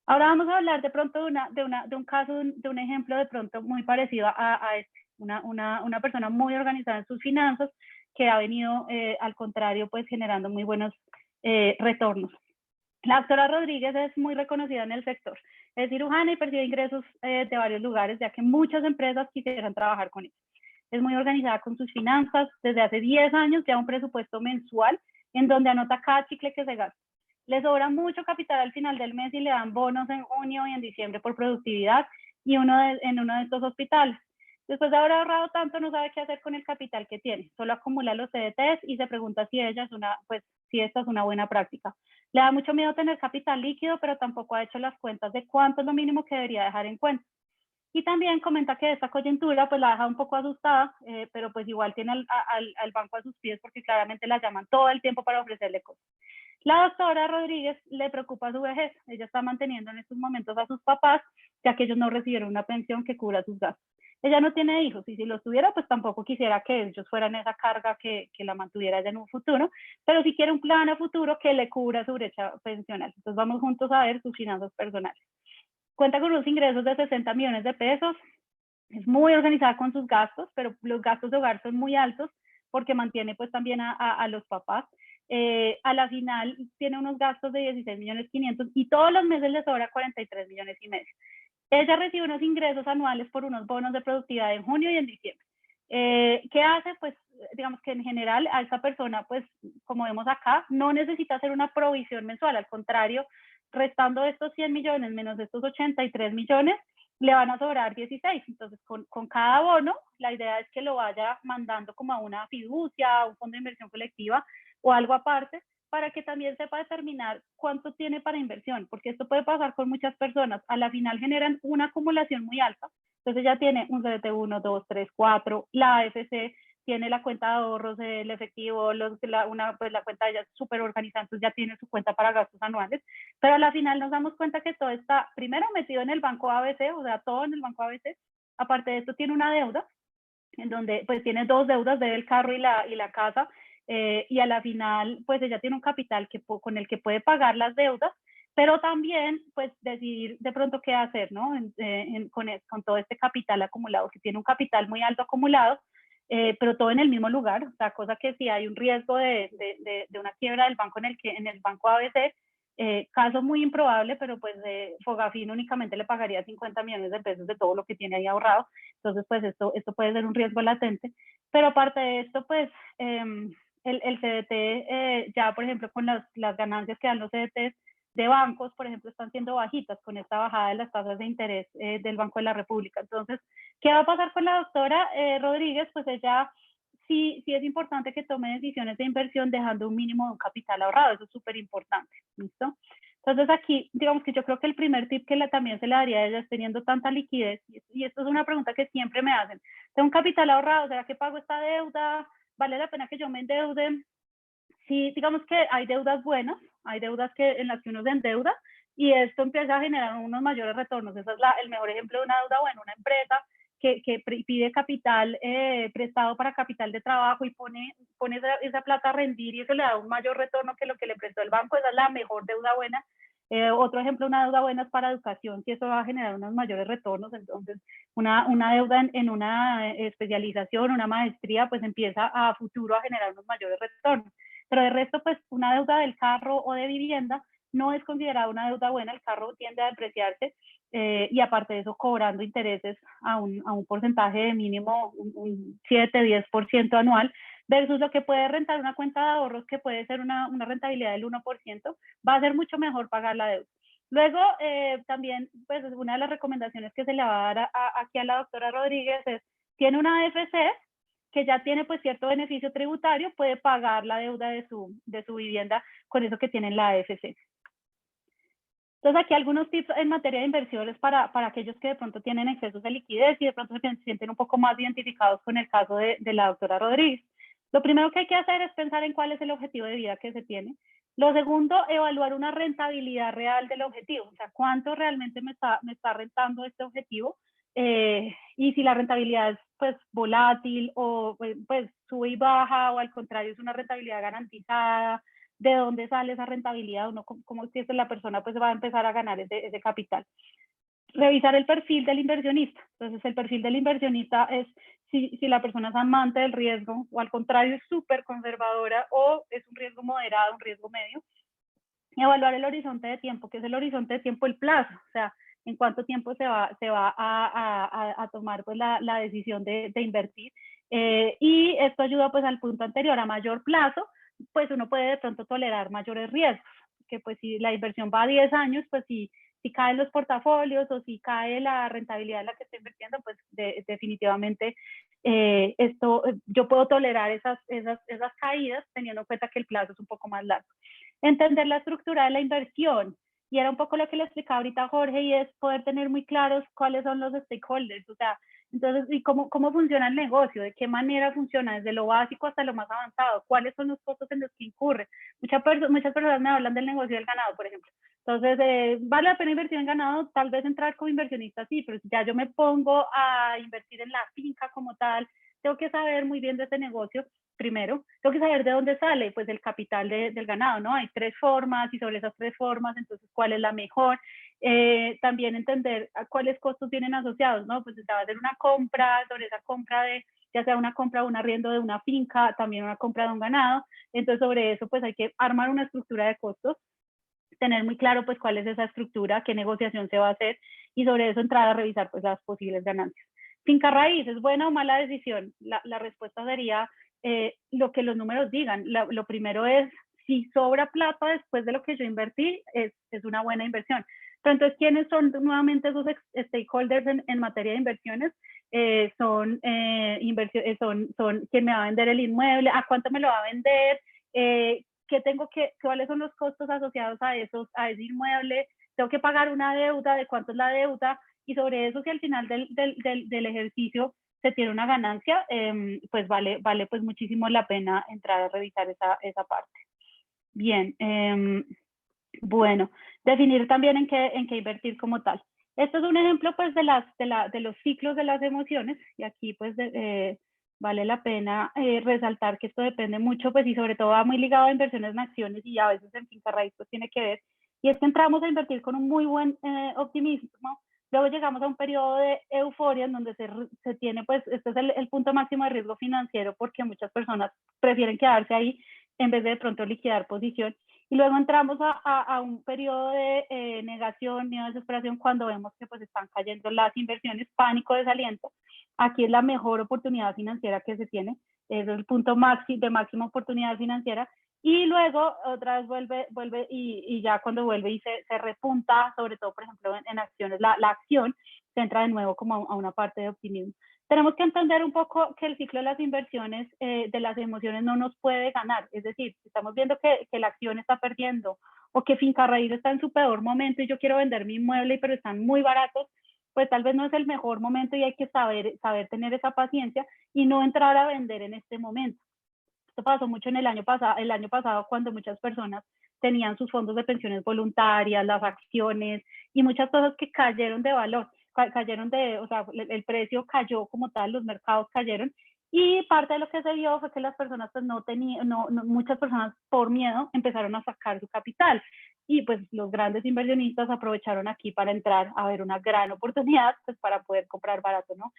Ahora vamos a hablar de pronto de un caso, de un ejemplo de pronto muy parecido a este. Una persona muy organizada en sus finanzas que ha venido al contrario pues generando muy buenos retornos. La doctora Rodríguez es muy reconocida en el sector. Es cirujana y percibe ingresos de varios lugares, ya que muchas empresas quisieran trabajar con ella. Es muy organizada con sus finanzas. Desde hace 10 años lleva un presupuesto mensual en donde anota cada chicle que se gasta. Le sobra mucho capital al final del mes y le dan bonos en junio y en diciembre por productividad y en uno de estos hospitales. Después de haber ahorrado tanto, no sabe qué hacer con el capital que tiene. Solo acumula los CDTs y se pregunta si si esta es una buena práctica. Le da mucho miedo tener capital líquido, pero tampoco ha hecho las cuentas de cuánto es lo mínimo que debería dejar en cuenta. Y también comenta que esta coyuntura pues la deja un poco asustada, pero pues igual tiene al banco a sus pies porque claramente la llaman todo el tiempo para ofrecerle cosas. La doctora Rodríguez le preocupa su vejez. Ella está manteniendo en estos momentos a sus papás, ya que ellos no recibieron una pensión que cubra sus gastos. Ella no tiene hijos y si los tuviera, pues tampoco quisiera que ellos fueran esa carga que la mantuviera ya en un futuro, pero sí quiere un plan a futuro que le cubra su brecha pensional. Entonces vamos juntos a ver sus finanzas personales. Cuenta con unos ingresos de 60 millones de pesos, es muy organizada con sus gastos, pero los gastos de hogar son muy altos porque mantiene pues también a los papás. A la final tiene unos gastos de 16 millones 500 y todos los meses le sobra 43 millones y medio. Ella recibe unos ingresos anuales por unos bonos de productividad en junio y en diciembre. ¿Qué hace? Pues digamos que en general a esta persona, pues como vemos acá, no necesita hacer una provisión mensual, al contrario, restando estos 100 millones menos estos 83 millones, le van a sobrar 16. Entonces, con cada bono, la idea es que lo vaya mandando como a una fiducia, a un fondo de inversión colectiva o algo aparte, para que también sepa determinar cuánto tiene para inversión, porque esto puede pasar con muchas personas. A la final generan una acumulación muy alta. Entonces ya tiene un CDT 1, 2, 3, 4, la AFC, tiene la cuenta de ahorros, el efectivo, la cuenta de ella es súper organizada, entonces ya tiene su cuenta para gastos anuales, pero a la final nos damos cuenta que todo está primero metido en el banco ABC, o sea, todo en el banco ABC. Aparte de esto tiene una deuda, en donde pues tiene dos deudas, del carro y la casa, y a la final pues ella tiene un capital con el que puede pagar las deudas, pero también pues decidir de pronto qué hacer, ¿no? Con todo este capital acumulado, que tiene un capital muy alto acumulado, pero todo en el mismo lugar, o sea, cosa que si hay un riesgo de una quiebra del banco en el banco ABC, Caso muy improbable, pero pues Fogafín únicamente le pagaría 50 millones de pesos de todo lo que tiene ahí ahorrado. Entonces, pues esto puede ser un riesgo latente. Pero aparte de esto, pues el CDT, ya por ejemplo con las ganancias que dan los CDTs de bancos, por ejemplo, están siendo bajitas con esta bajada de las tasas de interés del Banco de la República. Entonces, ¿qué va a pasar con la doctora Rodríguez? Pues ella sí es importante que tome decisiones de inversión dejando un mínimo de un capital ahorrado. Eso es súper importante. ¿Listo? Entonces aquí, digamos que yo creo que el primer tip que también se le daría a ella es teniendo tanta liquidez, y esto es una pregunta que siempre me hacen, ¿tengo un capital ahorrado? ¿Será que pago esta deuda? ¿Vale la pena que yo me endeude? Sí, digamos que hay deudas buenas, hay deudas en las que uno se endeuda y esto empieza a generar unos mayores retornos. Ese es el mejor ejemplo de una deuda buena, una empresa que pide capital prestado para capital de trabajo y pone esa plata a rendir y eso le da un mayor retorno que lo que le prestó el banco. Esa es la mejor deuda buena. Otro ejemplo, una deuda buena es para educación, que eso va a generar unos mayores retornos. Entonces, una deuda en una especialización, una maestría, pues empieza a futuro a generar unos mayores retornos. Pero de resto, pues una deuda del carro o de vivienda no es considerada una deuda buena, el carro tiende a depreciarse y aparte de eso cobrando intereses a un porcentaje de mínimo un 7-10% anual, versus lo que puede rentar una cuenta de ahorros que puede ser una rentabilidad del 1%, va a ser mucho mejor pagar la deuda. Luego, también, pues una de las recomendaciones que se le va a dar aquí a la doctora Rodríguez es, tiene una AFC, que ya tiene pues cierto beneficio tributario, puede pagar la deuda de su vivienda con eso que tiene en la AFC. Entonces aquí algunos tips en materia de inversiones para aquellos que de pronto tienen excesos de liquidez y de pronto se sienten un poco más identificados con el caso de la doctora Rodríguez. Lo primero que hay que hacer es pensar en cuál es el objetivo de vida que se tiene. Lo segundo, evaluar una rentabilidad real del objetivo, o sea, cuánto realmente me está rentando este objetivo. Y si la rentabilidad es pues volátil o pues sube y baja o al contrario es una rentabilidad garantizada, de dónde sale esa rentabilidad, uno como si la persona pues va a empezar a ganar ese capital. Revisar el perfil del inversionista. Entonces el perfil del inversionista es si la persona es amante del riesgo o al contrario es súper conservadora o es un riesgo moderado, un riesgo medio. Y evaluar el horizonte de tiempo, que es el horizonte de tiempo, el plazo, o sea, en cuánto tiempo se va a tomar pues la decisión de invertir. Y esto ayuda pues al punto anterior, a mayor plazo, pues uno puede de pronto tolerar mayores riesgos, que pues si la inversión va a 10 años, pues si caen los portafolios o si cae la rentabilidad en la que estoy invirtiendo, pues definitivamente yo puedo tolerar esas caídas teniendo en cuenta que el plazo es un poco más largo. Entender la estructura de la inversión, y era un poco lo que le explicaba ahorita Jorge, y es poder tener muy claros cuáles son los stakeholders, o sea, entonces, y cómo funciona el negocio, de qué manera funciona, desde lo básico hasta lo más avanzado, cuáles son los costos en los que incurre. Muchas personas me hablan del negocio del ganado, por ejemplo. Entonces, ¿vale la pena invertir en ganado? Tal vez entrar como inversionista, sí, pero si ya yo me pongo a invertir en la finca como tal, tengo que saber muy bien de este negocio. Primero, tengo que saber de dónde sale pues el capital del ganado, ¿no? Hay 3 formas y sobre esas 3 formas, entonces, ¿cuál es la mejor? También entender a cuáles costos vienen asociados, ¿no? Pues se va a hacer una compra, sobre esa compra ya sea una compra o un arriendo de una finca, también una compra de un ganado, entonces sobre eso pues hay que armar una estructura de costos, tener muy claro pues cuál es esa estructura, qué negociación se va a hacer y sobre eso entrar a revisar pues las posibles ganancias. Finca raíz, ¿es buena o mala decisión? La respuesta sería lo que los números digan. Lo primero es, si sobra plata después de lo que yo invertí, es una buena inversión. Pero entonces, ¿quiénes son nuevamente esos stakeholders en materia de inversiones? Son quién me va a vender el inmueble, a cuánto me lo va a vender, cuáles son los costos asociados a ese inmueble, tengo que pagar una deuda, de cuánto es la deuda, y sobre eso si al final del ejercicio se tiene una ganancia, pues vale pues muchísimo la pena entrar a revisar esa parte. Bien, bueno, definir también en qué invertir como tal. Esto es un ejemplo pues de los ciclos de las emociones, y aquí pues vale la pena resaltar que esto depende mucho, pues y sobre todo va muy ligado a inversiones en acciones y a veces en finca raíz pues tiene que ver, y es que entramos a invertir con un muy buen optimismo, luego llegamos a un periodo de euforia en donde se tiene pues, este es el punto máximo de riesgo financiero porque muchas personas prefieren quedarse ahí en vez de pronto liquidar posición, Y luego entramos a un periodo de negación, miedo, desesperación, cuando vemos que pues están cayendo las inversiones, pánico, desaliento. Aquí es la mejor oportunidad financiera que se tiene, es el punto de máxima oportunidad financiera. Y luego otra vez vuelve y ya cuando vuelve y se repunta, sobre todo, por ejemplo, en acciones, la acción se entra de nuevo como a una parte de optimismo. Tenemos que entender un poco que el ciclo de las inversiones, de las emociones, no nos puede ganar. Es decir, si estamos viendo que la acción está perdiendo o que finca raíz está en su peor momento y yo quiero vender mi inmueble, pero están muy baratos, pues tal vez no es el mejor momento y hay que saber tener esa paciencia y no entrar a vender en este momento. Esto pasó mucho en el año pasado cuando muchas personas tenían sus fondos de pensiones voluntarias, las acciones y muchas cosas que cayeron de valor, o sea, el precio cayó como tal, los mercados cayeron y parte de lo que se vio fue que las personas pues muchas personas por miedo empezaron a sacar su capital y pues los grandes inversionistas aprovecharon aquí para entrar a ver una gran oportunidad pues para poder comprar barato, ¿no?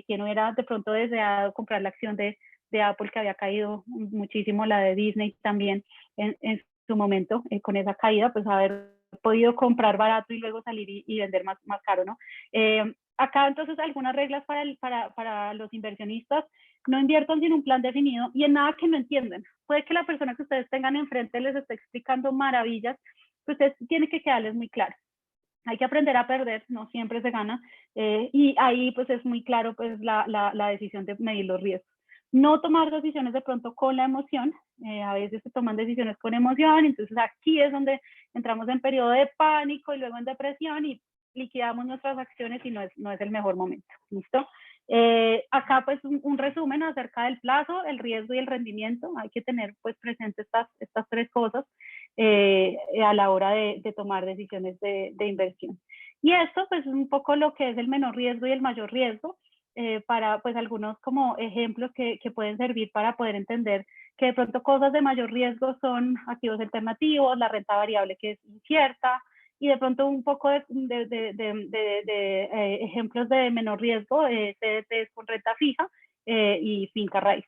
Quien hubiera de pronto deseado comprar la acción de Apple, que había caído muchísimo, la de Disney también en su momento, con esa caída, pues haber podido comprar barato y luego salir y vender más caro, ¿no? Acá entonces algunas reglas para los inversionistas: no inviertan sin un plan definido y en nada que no entiendan. Puede que la persona que ustedes tengan enfrente les esté explicando maravillas, pues ustedes tienen que quedarles muy claro. Hay que aprender a perder, no siempre se gana, y ahí pues es muy claro pues la decisión de medir los riesgos. No tomar decisiones de pronto con la emoción, a veces se toman decisiones con emoción, entonces aquí es donde entramos en periodo de pánico y luego en depresión y liquidamos nuestras acciones y no es el mejor momento, ¿listo? Acá pues un resumen acerca del plazo, el riesgo y el rendimiento. Hay que tener pues presente estas tres cosas a la hora de tomar decisiones de inversión. Y esto pues es un poco lo que es el menor riesgo y el mayor riesgo, para pues algunos como ejemplos que pueden servir para poder entender que de pronto cosas de mayor riesgo son activos alternativos, la renta variable que es incierta, y de pronto un poco de ejemplos de menor riesgo, CDTs con renta fija y finca raíz.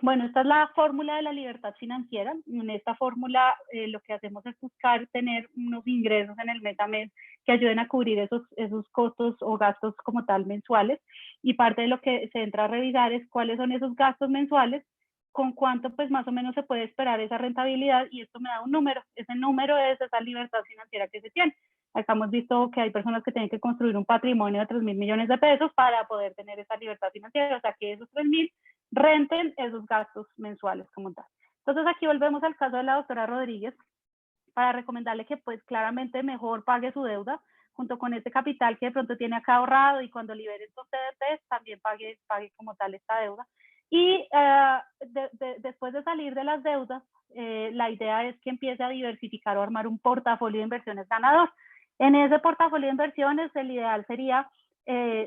Bueno, esta es la fórmula de la libertad financiera. En esta fórmula lo que hacemos es buscar tener unos ingresos en el mes a mes que ayuden a cubrir esos costos o gastos como tal mensuales, y parte de lo que se entra a revisar es cuáles son esos gastos mensuales, con cuánto pues más o menos se puede esperar esa rentabilidad, y esto me da un número. Ese número es esa libertad financiera que se tiene. Acá hemos visto que hay personas que tienen que construir un patrimonio de 3.000 millones de pesos para poder tener esa libertad financiera, o sea que esos 3.000 renten esos gastos mensuales como tal. Entonces aquí volvemos al caso de la doctora Rodríguez para recomendarle que pues claramente mejor pague su deuda junto con ese capital que de pronto tiene acá ahorrado, y cuando libere estos CDTs también pague como tal esta deuda. Y después de salir de las deudas, la idea es que empiece a diversificar o armar un portafolio de inversiones ganador. En ese portafolio de inversiones el ideal sería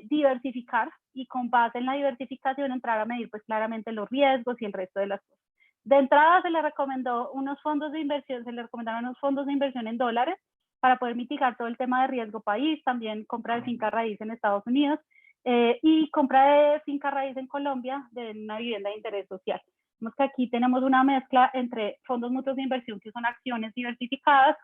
diversificar, y con base en la diversificación entrar a medir pues claramente los riesgos y el resto de las cosas. De entrada se le recomendaron unos fondos de inversión en dólares para poder mitigar todo el tema de riesgo país, también compra de finca raíz en Estados Unidos y compra de finca raíz en Colombia de una vivienda de interés social. Vemos que aquí tenemos una mezcla entre fondos mutuos de inversión, que son acciones diversificadas.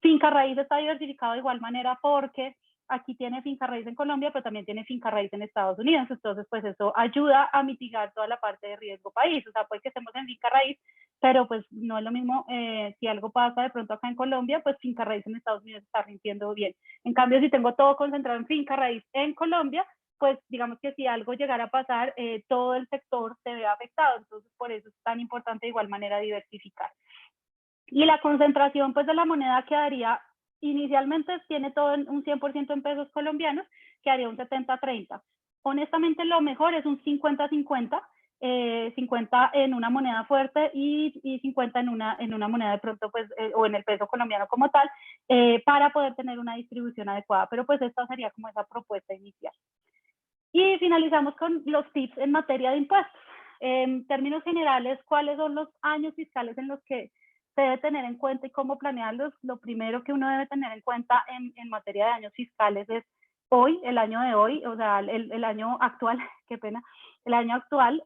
Finca raíz está diversificado de igual manera porque aquí tiene finca raíz en Colombia, pero también tiene finca raíz en Estados Unidos. Entonces, pues eso ayuda a mitigar toda la parte de riesgo país. O sea, puede que estemos en finca raíz, pero pues no es lo mismo si algo pasa de pronto acá en Colombia, pues finca raíz en Estados Unidos está rindiendo bien. En cambio, si tengo todo concentrado en finca raíz en Colombia, pues digamos que si algo llegara a pasar, todo el sector se ve afectado. Entonces, por eso es tan importante de igual manera diversificar. Y la concentración pues de la moneda quedaría, inicialmente tiene todo un 100% en pesos colombianos, quedaría un 70-30. Honestamente lo mejor es un 50-50, 50 en una moneda fuerte y 50 en una moneda de pronto pues, o en el peso colombiano como tal, para poder tener una distribución adecuada. Pero pues esta sería como esa propuesta inicial. Y finalizamos con los tips en materia de impuestos. En términos generales, ¿cuáles son los años fiscales en los que se debe tener en cuenta y cómo planearlos? Lo primero que uno debe tener en cuenta en materia de años fiscales es hoy, el año de hoy, o sea, el año actual, qué pena, el año actual.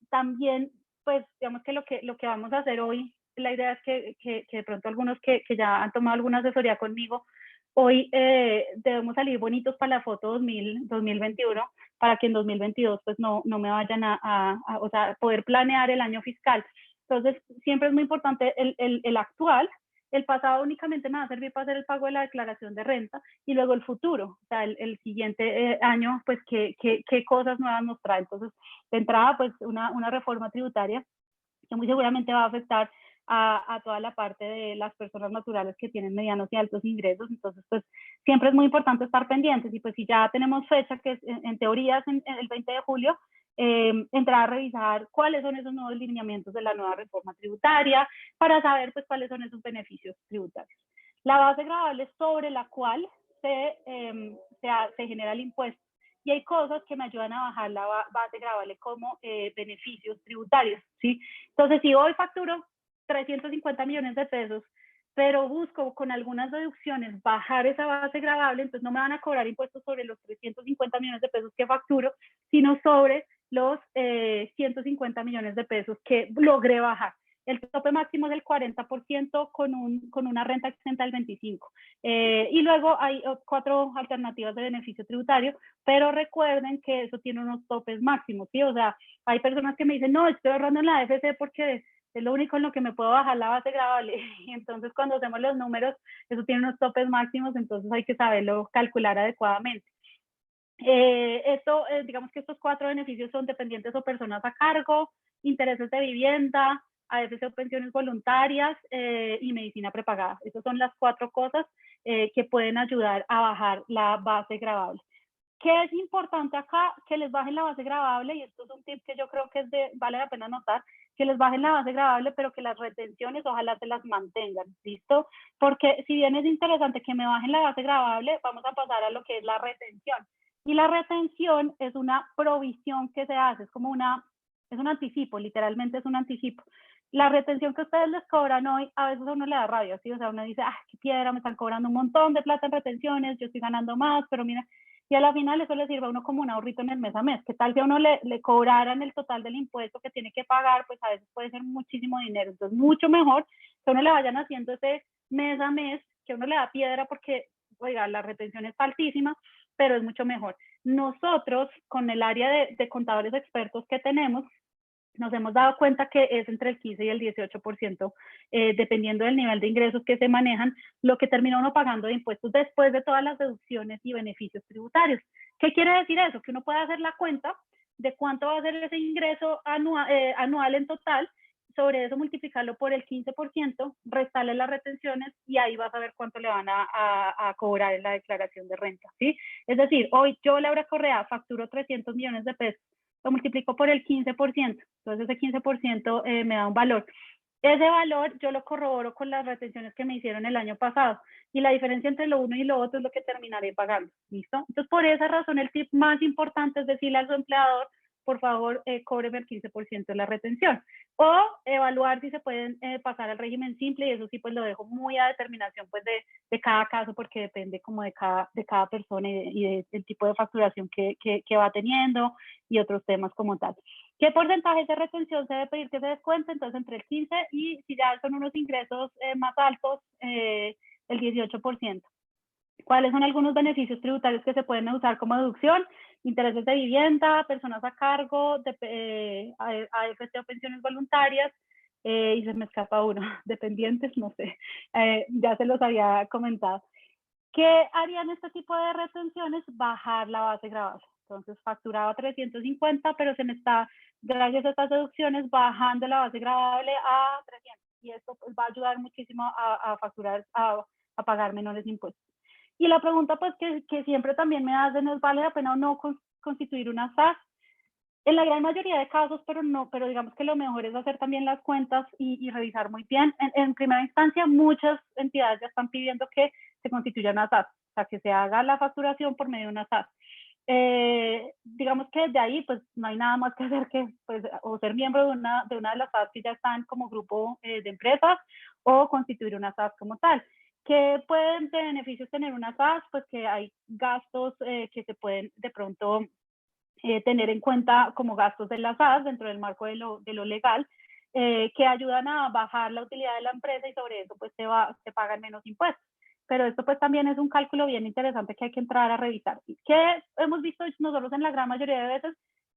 También, pues, digamos que lo que vamos a hacer hoy, la idea es que de pronto algunos que ya han tomado alguna asesoría conmigo, hoy debemos salir bonitos para la foto 2021, para que en 2022 pues no me vayan o sea, poder planear el año fiscal. Entonces, siempre es muy importante el actual. El pasado únicamente me va a servir para hacer el pago de la declaración de renta, y luego el futuro, o sea, el siguiente año, pues qué cosas nuevas nos trae. Entonces, de entrada, pues una reforma tributaria que muy seguramente va a afectar a toda la parte de las personas naturales que tienen medianos y altos ingresos. Entonces, pues siempre es muy importante estar pendientes, y pues si ya tenemos fecha, que es, en teoría es en el 20 de julio, entrar a revisar cuáles son esos nuevos lineamientos de la nueva reforma tributaria para saber pues cuáles son esos beneficios tributarios. La base gravable sobre la cual se genera el impuesto, y hay cosas que me ayudan a bajar la base gravable como beneficios tributarios, ¿sí? Entonces, si hoy facturo 350 millones de pesos, pero busco con algunas deducciones bajar esa base gravable, entonces no me van a cobrar impuestos sobre los 350 millones de pesos que facturo, sino sobre los 150 millones de pesos que logré bajar. El tope máximo es del 40% con una renta exenta del 25%. Y luego hay 4 alternativas de beneficio tributario, pero recuerden que eso tiene unos topes máximos, ¿sí? O sea, hay personas que me dicen, no, estoy ahorrando en la AFC porque es lo único en lo que me puedo bajar la base gravable. Y entonces cuando hacemos los números, eso tiene unos topes máximos, entonces hay que saberlo calcular adecuadamente. Digamos que estos 4 beneficios son dependientes o personas a cargo, intereses de vivienda, AFC o pensiones voluntarias y medicina prepagada. Esas son las 4 cosas que pueden ayudar a bajar la base gravable. ¿Qué es importante acá? Que les bajen la base gravable, y esto es un tip que yo creo que vale la pena notar, que les bajen la base gravable, pero que las retenciones ojalá se las mantengan, ¿listo? Porque si bien es interesante que me bajen la base gravable, vamos a pasar a lo que es la retención. Y la retención es una provisión que se hace, es un anticipo, literalmente es un anticipo. La retención que ustedes les cobran hoy, a veces a uno le da rabia, ¿sí? O sea, uno dice, qué piedra, me están cobrando un montón de plata en retenciones, yo estoy ganando más, pero mira, y a la final eso le sirve a uno como un ahorrito en el mes a mes. ¿Qué tal si a uno le cobraran el total del impuesto que tiene que pagar? Pues a veces puede ser muchísimo dinero. Entonces, mucho mejor que a uno le vayan haciendo ese mes a mes, que a uno le da piedra porque, oiga, la retención es altísima, pero es mucho mejor. Nosotros, con el área de contadores expertos que tenemos, nos hemos dado cuenta que es entre el 15 y el 18%, dependiendo del nivel de ingresos que se manejan, lo que termina uno pagando de impuestos después de todas las deducciones y beneficios tributarios. ¿Qué quiere decir eso? Que uno puede hacer la cuenta de cuánto va a ser ese ingreso anual en total, sobre eso multiplicarlo por el 15%, restarle las retenciones, y ahí vas a ver cuánto le van a cobrar en la declaración de renta, ¿sí? Es decir, hoy yo, Laura Correa, facturo 300 millones de pesos, lo multiplico por el 15%, entonces ese 15% me da un valor. Ese valor yo lo corroboro con las retenciones que me hicieron el año pasado, y la diferencia entre lo uno y lo otro es lo que terminaré pagando, ¿listo? Entonces, por esa razón, el tip más importante es decirle a su empleador, por favor, cóbreme el 15% de la retención, o evaluar si se pueden pasar al régimen simple, y eso sí pues lo dejo muy a determinación pues de cada caso, porque depende como de cada persona y del tipo de facturación que va teniendo y otros temas como tal. ¿Qué porcentaje de retención se debe pedir que se descuente? Entonces, entre el 15 y, si ya son unos ingresos más altos, el 18%. ¿Cuáles son algunos beneficios tributarios que se pueden usar como deducción? Intereses de vivienda, personas a cargo, AFC o pensiones voluntarias, y se me escapa uno, dependientes, no sé, ya se los había comentado. ¿Qué harían este tipo de retenciones? Bajar la base gravable. Entonces, facturaba 350, pero se me está, gracias a estas deducciones, bajando la base gravable a 300. Y esto pues, va a ayudar muchísimo a facturar, a pagar menores impuestos. Y la pregunta pues que siempre también me hacen es, ¿vale la pena o no constituir una SAS? En la gran mayoría de casos, pero digamos que lo mejor es hacer también las cuentas y revisar muy bien. En primera instancia, muchas entidades ya están pidiendo que se constituya una SAS, o sea, que se haga la facturación por medio de una SAS. Digamos que de ahí pues no hay nada más que hacer que pues, o ser miembro de una de las SAS que ya están como grupo de empresas, o constituir una SAS como tal. ¿Qué pueden de beneficios tener una SAS? Pues que hay gastos que se pueden de pronto tener en cuenta como gastos de la SAS dentro del marco de lo legal. que ayudan a bajar la utilidad de la empresa y sobre eso pues se pagan menos impuestos. Pero esto pues también es un cálculo bien interesante que hay que entrar a revisar. ¿Qué hemos visto nosotros en la gran mayoría de veces?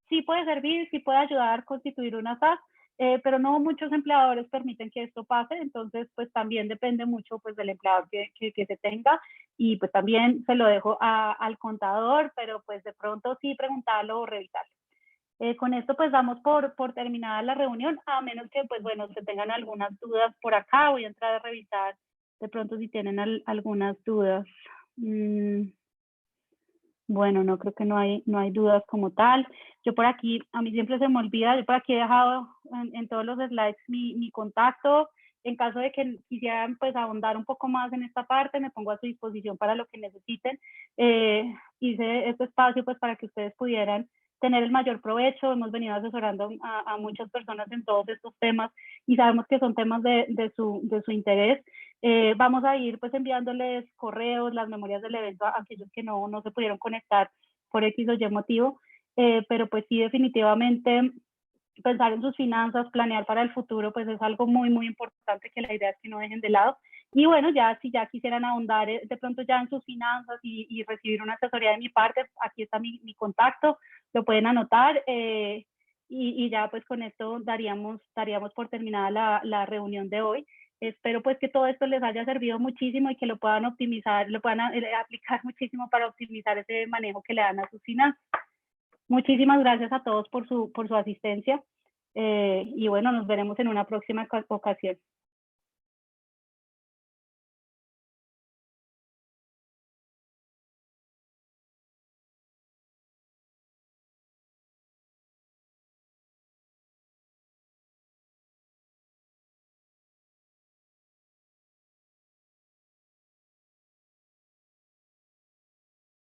Sí puede servir, sí puede ayudar a constituir una SAS, pero no muchos empleadores permiten que esto pase, entonces pues también depende mucho pues del empleador que se tenga, y pues también se lo dejo al contador, pero pues de pronto sí preguntarlo o revisarlo. Con esto pues damos por terminada la reunión, a menos que pues bueno, se tengan algunas dudas por acá. Voy a entrar a revisar de pronto si tienen algunas dudas. Bueno, no creo que no hay dudas como tal. Yo por aquí, a mí siempre se me olvida, yo por aquí he dejado en todos los slides mi contacto. En caso de que quisieran pues ahondar un poco más en esta parte, me pongo a su disposición para lo que necesiten. Hice este espacio pues para que ustedes pudieran tener el mayor provecho. Hemos venido asesorando a muchas personas en todos estos temas y sabemos que son temas de su interés. Vamos a ir pues enviándoles correos, las memorias del evento a aquellos que no se pudieron conectar por X o Y motivo, pero pues sí, definitivamente pensar en sus finanzas, planear para el futuro, pues es algo muy, muy importante, que la idea es que no dejen de lado. Y bueno, ya si ya quisieran ahondar de pronto ya en sus finanzas y recibir una asesoría de mi parte, aquí está mi contacto, lo pueden anotar, y ya pues con esto daríamos por terminada la reunión de hoy. Espero pues que todo esto les haya servido muchísimo y que lo puedan optimizar, lo puedan aplicar muchísimo para optimizar ese manejo que le dan a sus finanzas. Muchísimas gracias a todos por su asistencia, y bueno, nos veremos en una próxima ocasión.